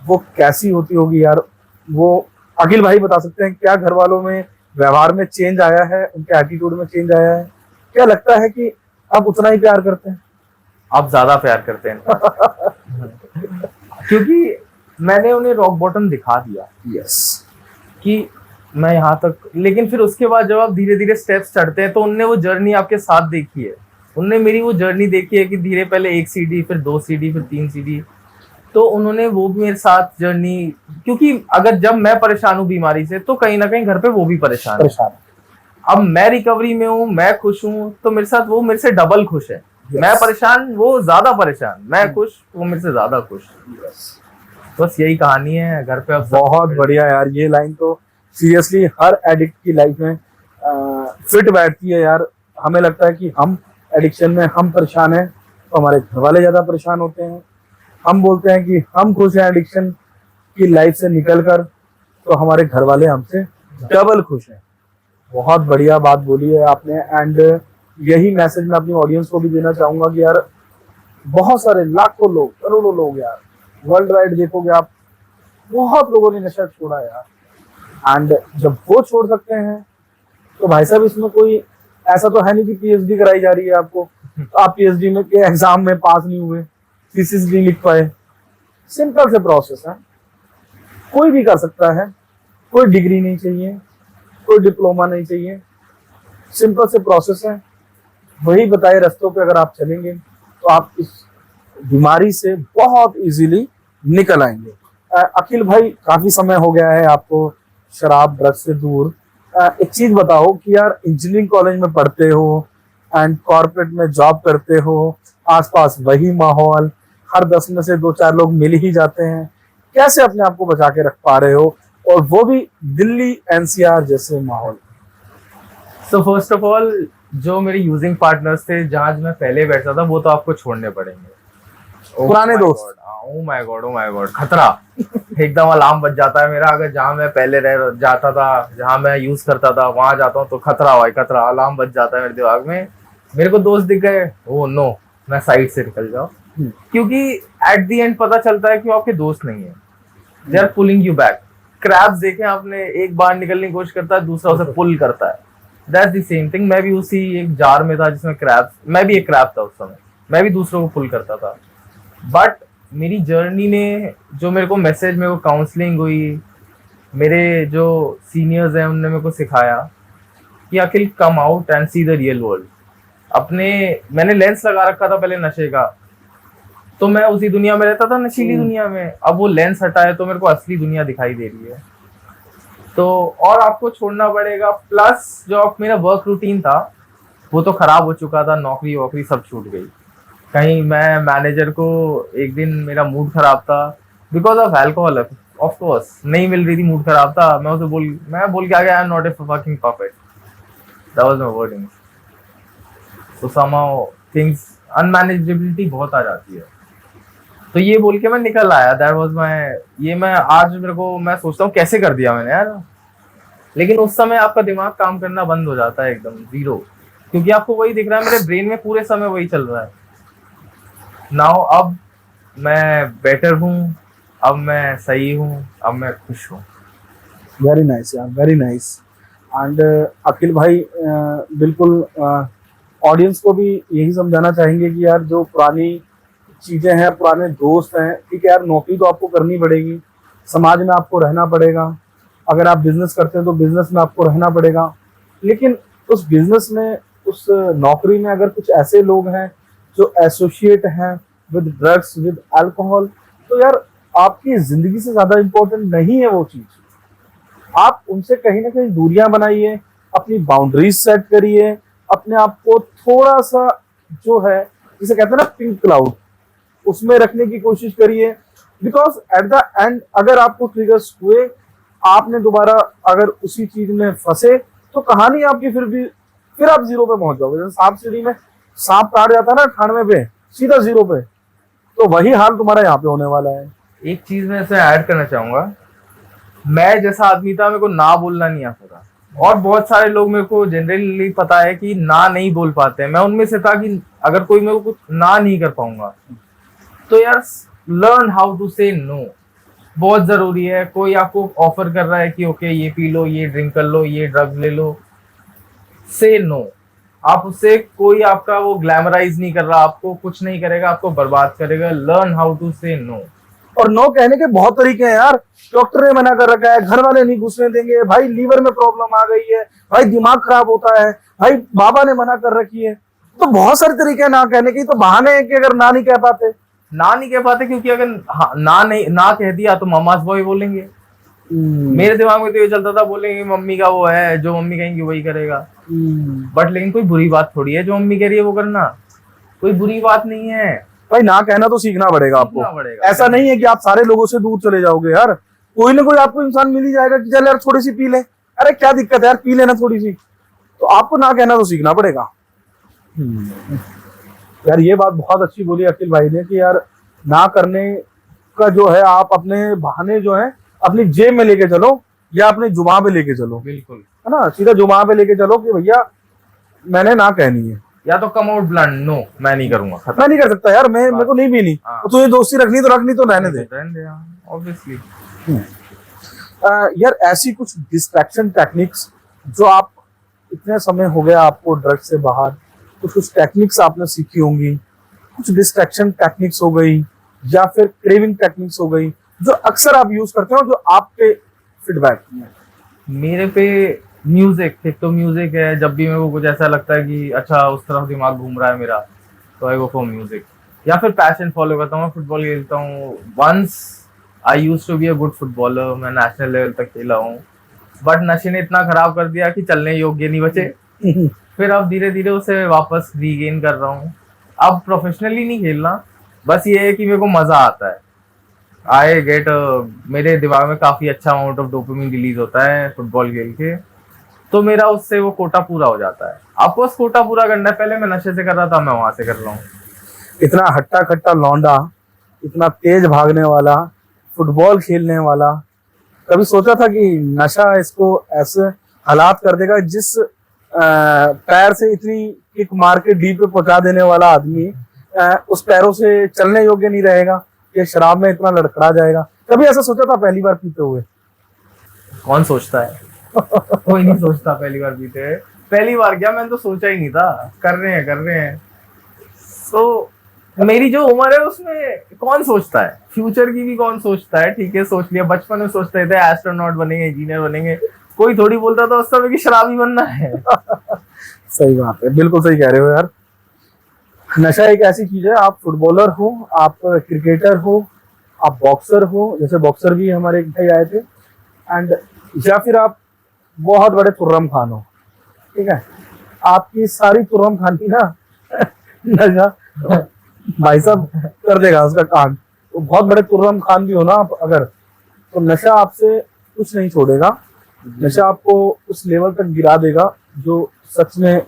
वो कैसी होती होगी यार। वो अखिल भाई बता सकते हैं क्या घर वालों में व्यवहार में चेंज आया है, उनके एटीट्यूड में चेंज आया है? क्या लगता है कि अब उतना ही प्यार करते हैं? आप ज्यादा प्यार करते हैं क्योंकि मैंने उन्हें रॉक बॉटम दिखा दिया। यस। कि मैं यहाँ तक, लेकिन फिर उसके बाद जब आप धीरे धीरे स्टेप्स चढ़ते हैं तो उनने वो जर्नी आपके साथ देखी है, उनने मेरी वो जर्नी देखी है कि धीरे पहले 1 सीडी, फिर 2 सीडी, फिर 3 सीडी, तो उन्होंने वो भी मेरे साथ जर्नी, क्योंकि अगर जब मैं परेशान हूँ बीमारी से तो कहीं ना कहीं घर पे वो भी परेशान है। परेशान अब मैं रिकवरी में हूँ, मैं खुश हूँ, तो मेरे साथ वो मेरे से डबल खुश है। Yes. मैं परेशान, वो ज्यादा परेशान, मैं खुश, वो मेरे से ज्यादा खुश। बस यही कहानी है घर पे। अब बहुत बढ़िया यार, ये लाइन तो सीरियसली हर एडिक्ट की लाइफ में फिट बैठती है यार। हमें लगता है कि हम एडिक्शन में हम परेशान हैं तो हमारे घर वाले ज्यादा परेशान होते हैं। हम बोलते हैं कि हम खुश हैं एडिक्शन की लाइफ से निकलकर, तो हमारे घर वाले हमसे डबल खुश हैं। बहुत बढ़िया बात बोली है आपने। एंड यही मैसेज मैं अपनी ऑडियंस को भी देना चाहूंगा कि यार बहुत सारे लाखों लोग, करोड़ों लोग यार वर्ल्ड वाइड देखोगे आप, बहुत लोगों ने नशा छोड़ा यार। एंड जब वो छोड़ सकते हैं तो भाई साहब इसमें कोई ऐसा तो है नहीं कि पीएचडी कराई जा रही है आपको, तो आप पीएचडी में के एग्जाम में पास नहीं हुए, थीसिस नहीं लिख पाए। सिंपल से प्रोसेस है, कोई भी कर सकता है, कोई डिग्री नहीं चाहिए, कोई डिप्लोमा नहीं चाहिए, सिंपल से प्रोसेस है। वही बताए रास्तों पे अगर आप चलेंगे तो आप इस बीमारी से बहुत इजीली निकल आएंगे। अखिल भाई, काफी समय हो गया है आपको शराब ड्रग्स से दूर। एक चीज बताओ कि यार इंजीनियरिंग कॉलेज में पढ़ते हो एंड कॉर्पोरेट में जॉब करते हो, आसपास वही माहौल, हर 10 में से 2-4 लोग मिल ही जाते हैं, कैसे अपने आप को बचा के रख पा रहे हो, और वो भी दिल्ली एनसीआर जैसे माहौल? सो फर्स्ट ऑफ ऑल, जो मेरे यूजिंग पार्टनर्स थे जहाँ मैं पहले बैठता था, वो तो आपको छोड़ने पड़ेंगे। पुराने दोस्त। ओ माय गॉड, खतरा। एकदम अलार्म बज जाता है मेरा, अगर जहाँ मैं पहले रह जाता था, जहाँ मैं यूज करता था, वहां जाता हूँ तो खतरा हुआ है, खतरा, अलार्म बज जाता है मेरे दिमाग में। मेरे को दोस्त दिख गए, ओ नो, मैं साइड से निकल जाओ, क्योंकि एट द एंड पता चलता है कि वो आपके दोस्त नहीं है, they are pulling you back. Crabs देखे आपने, एक बार निकलने की कोशिश करता है, दूसरा उसे पुल करता है। That's the same thing. मैं भी उसी एक जार में था जिसमें क्रैब्स, मैं भी एक क्रैब था उस समय, मैं भी दूसरों को पुल करता था। बट मेरी जर्नी ने जो मेरे को मैसेज, मेरे को काउंसलिंग हुई, मेरे जो सीनियर्स हैं उनने मेरे को सिखाया कि Akhil come out and see the real world. मैंने लेंस लगा रखा था पहले नशे का, तो मैं उसी दुनिया में रहता था, नशीली दुनिया में। अब वो लेंस हटा है तो मेरे को असली दुनिया दिखाई दे रही है, तो और आपको छोड़ना पड़ेगा। प्लस जो मेरा वर्क रूटीन था वो तो खराब हो चुका था, नौकरी वोकरी सब छूट गई। कहीं मैं मैनेजर को, एक दिन मेरा मूड खराब था because of alcohol, of course नहीं मिल रही थी, मूड खराब था, मैं बोल के आ गया, I am not a fucking perfect, that was my wording. So somehow things, unmanageability बहुत आ जाती है, तो ये बोल के मैं निकल आया। दैट वाज माय, ये मैं आज मैं सोचता हूँ कैसे कर दिया मैंने यार। लेकिन उस समय आपका दिमाग काम करना बंद हो जाता है, एकदम जीरो, क्योंकि आपको वही दिख रहा है, मेरे ब्रेन में पूरे समय वही चल रहा है। नाउ अब मैं बेटर हूँ, अब मैं सही हूँ, अब मैं खुश हूँ। वेरी नाइस यार, वेरी नाइस। एंड अखिल भाई, बिल्कुल ऑडियंस को भी यही समझाना चाहेंगे कि यार जो पुरानी चीजें हैं, पुराने दोस्त हैं, ठीक है यार, नौकरी तो आपको करनी पड़ेगी, समाज में आपको रहना पड़ेगा, अगर आप बिजनेस करते हैं तो बिजनेस में आपको रहना पड़ेगा, लेकिन उस बिजनेस में, उस नौकरी में अगर कुछ ऐसे लोग हैं जो एसोसिएट हैं विद ड्रग्स, विद अल्कोहल, तो यार आपकी जिंदगी से ज्यादा इम्पोर्टेंट नहीं है वो चीज। आप उनसे कहीं ना कहीं दूरियां बनाइए, अपनी बाउंड्रीज सेट करिए, अपने आप को थोड़ा सा जो है, जिसे कहते हैं ना पिंक क्लाउड, उसमें रखने की कोशिश करिए। बिकॉज एट द एंड अगर आपको ट्रिगर्स हुए, आपने दोबारा अगर उसी चीज में फंसे, तो कहानी आपकी फिर आप जीरो पे पहुंच जाओगे। जैसे सांप सीढ़ी में सांप काट जाता है ना 98 पे, सीधा जीरो पे, तो वही हाल तुम्हारा यहाँ पे होने वाला है। एक चीज मैं इसमें ऐड करना चाहूंगा, मैं जैसा आदमी था, मेरे को ना बोलना नहीं आता था, और बहुत सारे लोग मेरे को जनरली पता है कि ना नहीं बोल पाते हैं, मैं उनमें से था कि अगर कोई मेरे को कुछ ना नहीं कर पाऊंगा, तो यार लर्न हाउ टू से नो, बहुत जरूरी है। कोई आपको ऑफर कर रहा है कि ओके ये पी लो, ये ड्रिंक कर लो, ये ड्रग ले लो, से नो। आप उससे, कोई आपका वो ग्लैमराइज नहीं कर रहा, आपको कुछ नहीं करेगा, आपको बर्बाद करेगा। लर्न हाउ टू से नो। और नो कहने के बहुत तरीके हैं यार। डॉक्टर ने मना कर रखा है, घर वाले नहीं घुसने देंगे, भाई लीवर में प्रॉब्लम आ गई है, भाई दिमाग खराब होता है, भाई बाबा ने मना कर रखी है। तो बहुत सारे तरीके हैं ना कहने की, तो बहाने हैं कि अगर ना नहीं कह पाते। ना नहीं कह पाते क्योंकि अगर ना नहीं ना कह दिया तो ममाज बॉय बोलेंगे। मेरे दिमाग में तो ये चलता था, बोलेंगे मम्मी का वो है, जो मम्मी कहेंगी वही करेगा। बट लेकिन कोई बुरी बात थोड़ी है जो मम्मी कह रही है वो करना, कोई बुरी बात नहीं है। भाई ना कहना तो सीखना पड़ेगा सीखना आपको। पड़ेगा। ऐसा नहीं है कि आप सारे लोगों से दूर चले जाओगे यार, कोई ना कोई आपको इंसान मिल ही जाएगा कि चल यार थोड़ी सी पी ले, अरे क्या दिक्कत है यार पी लेना थोड़ी सी। तो आपको ना कहना तो सीखना पड़ेगा। यार ये बात बहुत अच्छी बोली अखिल भाई ने कि यार ना करने का जो है, आप अपने बहाने जो है अपनी जेब में लेके चलो या अपने जुबान पे लेके चलो, बिल्कुल, है ना, सीधा जुबान पे लेके चलो कि भैया मैंने ना कहनी है। या तो कम आउट ब्लंट, नो मैं नहीं करूंगा, मैं नहीं कर सकता यार, मैं मेरे को नहीं पीनी, हाँ। तो तुझे दोस्ती रखनी तो रखनी, तो रहने दे। ऑब्वियसली। यार ऐसी कुछ डिस्ट्रैक्शन टेक्निक्स जो आप, इतने समय हो गया आपको ड्रग्स से बाहर, तो कुछ टेक्निक्स आपने सीखी होंगी, कुछ डिस्ट्रैक्शन टेक्निक्स हो गई या फिर क्रेविंग टेक्निक्स हो गई जो अक्सर आप यूज करते हो, जो आप पे फीडबैक मेरे पे म्यूजिक, एक तो म्यूजिक है। जब भी मेरे को कुछ ऐसा लगता है कि अच्छा उस तरफ दिमाग घूम रहा है मेरा, तो आई गो फॉर म्यूजिक। या फिर पैशन फॉलो करता हूँ, मैं फुटबॉल खेलता हूँ। Once I use to be a good footballer, मैं नेशनल लेवल तक खेला हूँ, बट नशे ने इतना खराब कर दिया कि चलने योग्य नहीं बचे। फिर अब धीरे धीरे उसे वापस रीगेन कर रहा हूँ। अब प्रोफेशनली नहीं खेलना, बस ये है कि मेरे को मजा आता है। आई गेट, मेरे दिमाग में काफी अच्छा अमाउंट ऑफ डोपामिन रिलीज होता है फुटबॉल खेल के, तो मेरा उससे वो कोटा पूरा हो जाता है। आपको उस कोटा पूरा करना है। पहले मैं नशे से कर रहा था, मैं वहां से कर रहा हूँ। इतना हट्टा खट्टा लौंडा, इतना तेज भागने वाला, फुटबॉल खेलने वाला, कभी सोचा था कि नशा इसको ऐसे हालात कर देगा, जिस पैर से इतनी किक मार के डी पे पहुंचा देने वाला आदमी उस पैरों से चलने योग्य नहीं रहेगा, कि शराब में इतना लड़खड़ा जाएगा? कभी ऐसा सोचा था पहली बार पीते हुए? कौन सोचता है? कोई नहीं सोचता पहली बार पीते हैं। पहली बार क्या, मैंने तो सोचा ही नहीं था। कर रहे हैं। तो मेरी जो उम्र है उसमें कौन सोचता है, फ्यूचर की भी कौन सोचता है। ठीक है, सोच लिया, बचपन में सोचते थे एस्ट्रोनॉट बनेंगे, इंजीनियर बनेंगे, कोई थोड़ी बोलता था उस समय की शराबी बनना है। सही बात है, बिल्कुल सही कह रहे हो यार। नशा एक ऐसी चीज है, आप फुटबॉलर हो, आप क्रिकेटर हो, आप बॉक्सर हो, जैसे बॉक्सर भी हमारे एक भाई आए थे, एंड या फिर आप बहुत बड़े तुर्रम खान हो, ठीक है, आपकी सारी तुर्रम खान की ना नशा भाई साहब कर देगा उसका कांड। तो बहुत बड़े तुर्रम खान भी हो ना आप अगर, तो नशा आपसे कुछ नहीं छोड़ेगा। नशा आपको उस लेवल तक गिरा देगा जो सच में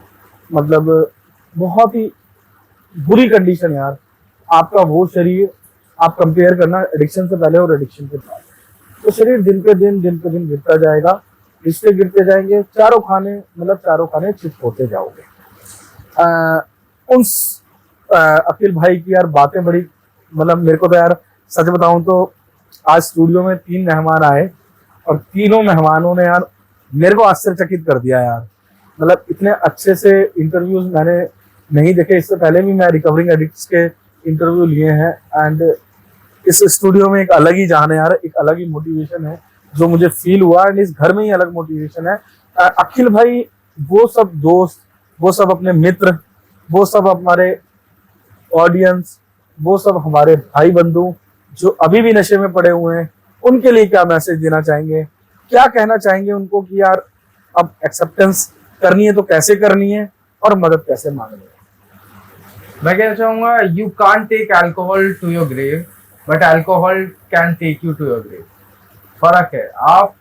मतलब बहुत ही बुरी कंडीशन यार। आपका वो शरीर, आप कंपेयर करना एडिक्शन से पहले और एडिक्शन के बाद, तो शरीर दिन पे दिन गिरता जाएगा, रिश्ते गिरते जाएंगे, चारों खाने चित होते जाओगे। उन अखिल भाई की यार बातें बड़ी, मतलब मेरे को तो यार सच बताऊं तो आज स्टूडियो में 3 मेहमान आए और तीनों मेहमानों ने यार मेरे को आश्चर्यचकित कर दिया यार। मतलब इतने अच्छे से इंटरव्यूज मैंने नहीं देखे। इससे पहले भी मैं रिकवरिंग एडिक्ट्स के इंटरव्यू लिए हैं, एंड इस स्टूडियो में एक अलग ही जान है यार, एक अलग ही मोटिवेशन है जो मुझे फील हुआ, एंड इस घर में ही अलग मोटिवेशन है। अखिल भाई वो सब दोस्त, वो सब अपने मित्र, वो सब हमारे ऑडियंस, वो सब हमारे भाई बंधु जो अभी भी नशे में पड़े हुए हैं, उनके लिए क्या मैसेज देना चाहेंगे, क्या कहना चाहेंगे उनको कि यार अब एक्सेप्टेंस करनी है तो कैसे करनी है और मदद कैसे मांगनी है? मैं कहना चाहूंगा, you can't take alcohol to your grave, but alcohol can take you to your grave. फर्क है। आप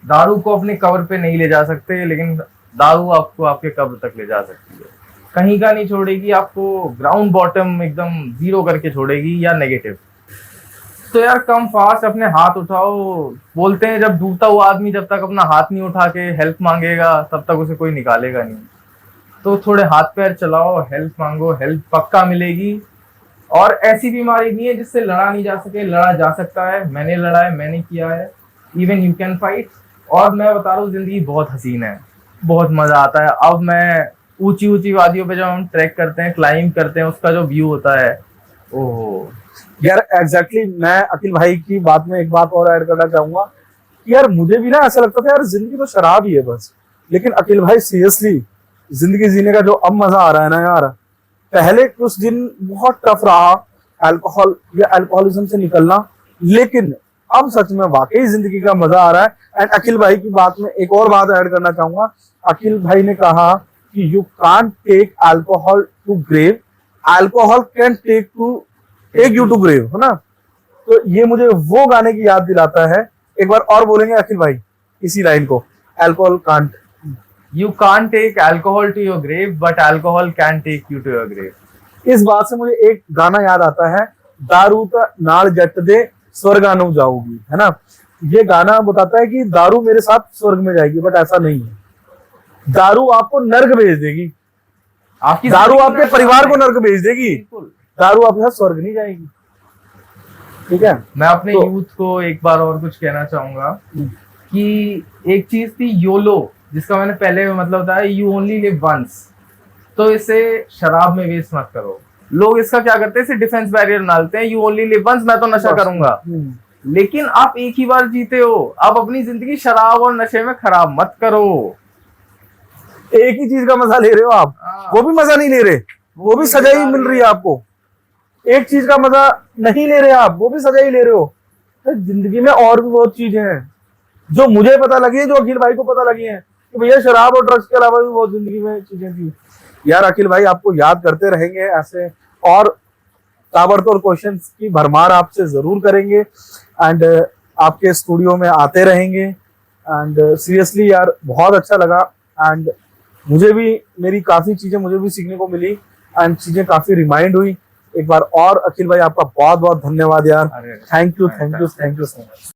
दारू को अपने कब्र पे नहीं ले जा सकते, लेकिन दारू आपको आपके कब्र तक ले जा सकती है। कहीं का नहीं छोड़ेगी, आपको ग्राउंड बॉटम एकदम 0 करके छोड़ेगी, या नेगेटिव। तो यार कम फास्ट अपने हाथ उठाओ। बोलते हैं जब डूबता हुआ आदमी जब तक अपना हाथ नहीं उठा के हेल्प मांगेगा तब तक उसे कोई निकालेगा नहीं। तो थोड़े हाथ पैर चलाओ, हेल्प मांगो, हेल्प पक्का मिलेगी। और ऐसी बीमारी नहीं है जिससे लड़ा नहीं जा सके, लड़ा जा सकता है। मैंने लड़ा है, मैंने किया है। Even you can fight. और मैं बता रहा हूँ, जिंदगी बहुत हसीन है, बहुत मजा आता है। अब मैं ऊंची ऊंची वादियों पे जब हम ट्रैक करते हैं, क्लाइंब करते हैं, उसका जो व्यू होता है ओहो, यार एग्जैक्टली मैं अखिल भाई की बात में एक बात और ऐड करना चाहूंगा कि यार मुझे भी ना ऐसा लगता था यार जिंदगी तो शराब ही है बस, लेकिन अखिल भाई सीरियसली जिंदगी जीने का जो अब मजा आ रहा है ना यार, पहले कुछ दिन बहुत टफ रहा अल्कोहल या अल्कोहलिज्म से निकलना, लेकिन अब सच में वाकई जिंदगी का मजा आ रहा है। एंड अखिल भाई की बात में एक और बात ऐड करना चाहूंगा, अखिल भाई ने कहा कि you can't take alcohol to grave, alcohol can take you to grave, है ना। तो ये मुझे वो गाने की याद दिलाता है। एक बार और बोलेंगे अखिल भाई इसी लाइन को, alcohol can't, you can't take alcohol to your grave but alcohol can take you to your grave. इस बात से मुझे एक गाना याद आता है, दारू का नाल जट दे स्वर्गानु जाऊगी, है ना। ये गाना बताता है कि दारू मेरे साथ स्वर्ग में जाएगी, बट ऐसा नहीं है। दारू आपको नर्क भेज देगी, आपकी दारू जिंदगी आपके में परिवार को नर्क भेज देगी, बिल्कुल। दारू आपके साथ स्वर्ग नहीं जाएगी, ठीक है। मैं अपने तो- यूथ को एक बार और कुछ कहना चाहूंगा कि एक चीज थी योलो, जिसका मैंने पहले मतलब बताया, यू ओनली लिव वंस। तो इसे शराब में वेस्ट मत करो। लोग इसका क्या करते हैं, इसे डिफेंस बैरियर डालते हैं, यू ओनली लिव वंस, मैं तो नशा करूंगा। लेकिन आप एक ही बार जीते हो, आप अपनी जिंदगी शराब और नशे में खराब मत करो। एक ही चीज का मजा ले रहे हो आप, हाँ। वो भी मजा नहीं ले रहे, वो भी सजा ही मिल रही है आपको। एक चीज का मजा नहीं ले रहे आप, वो भी सजा ही ले रहे हो। तो जिंदगी में और भी बहुत चीजें हैं जो मुझे पता लगी है, जो अखिल भाई को पता लगी है कि भैया शराब और ड्रग्स के अलावा भी बहुत जिंदगी में चीजें थी। यार अखिल भाई आपको याद करते रहेंगे ऐसे, और ताबड़तोड़ क्वेश्चंस की भरमार आपसे जरूर करेंगे, एंड आपके स्टूडियो में आते रहेंगे। एंड सीरियसली यार बहुत अच्छा लगा, एंड मुझे भी मेरी काफी चीजें मुझे भी सीखने को मिली, एंड चीजें काफी रिमाइंड हुई। एक बार और अखिल भाई आपका बहुत बहुत धन्यवाद यार, अरे, थैंक यू सो मच।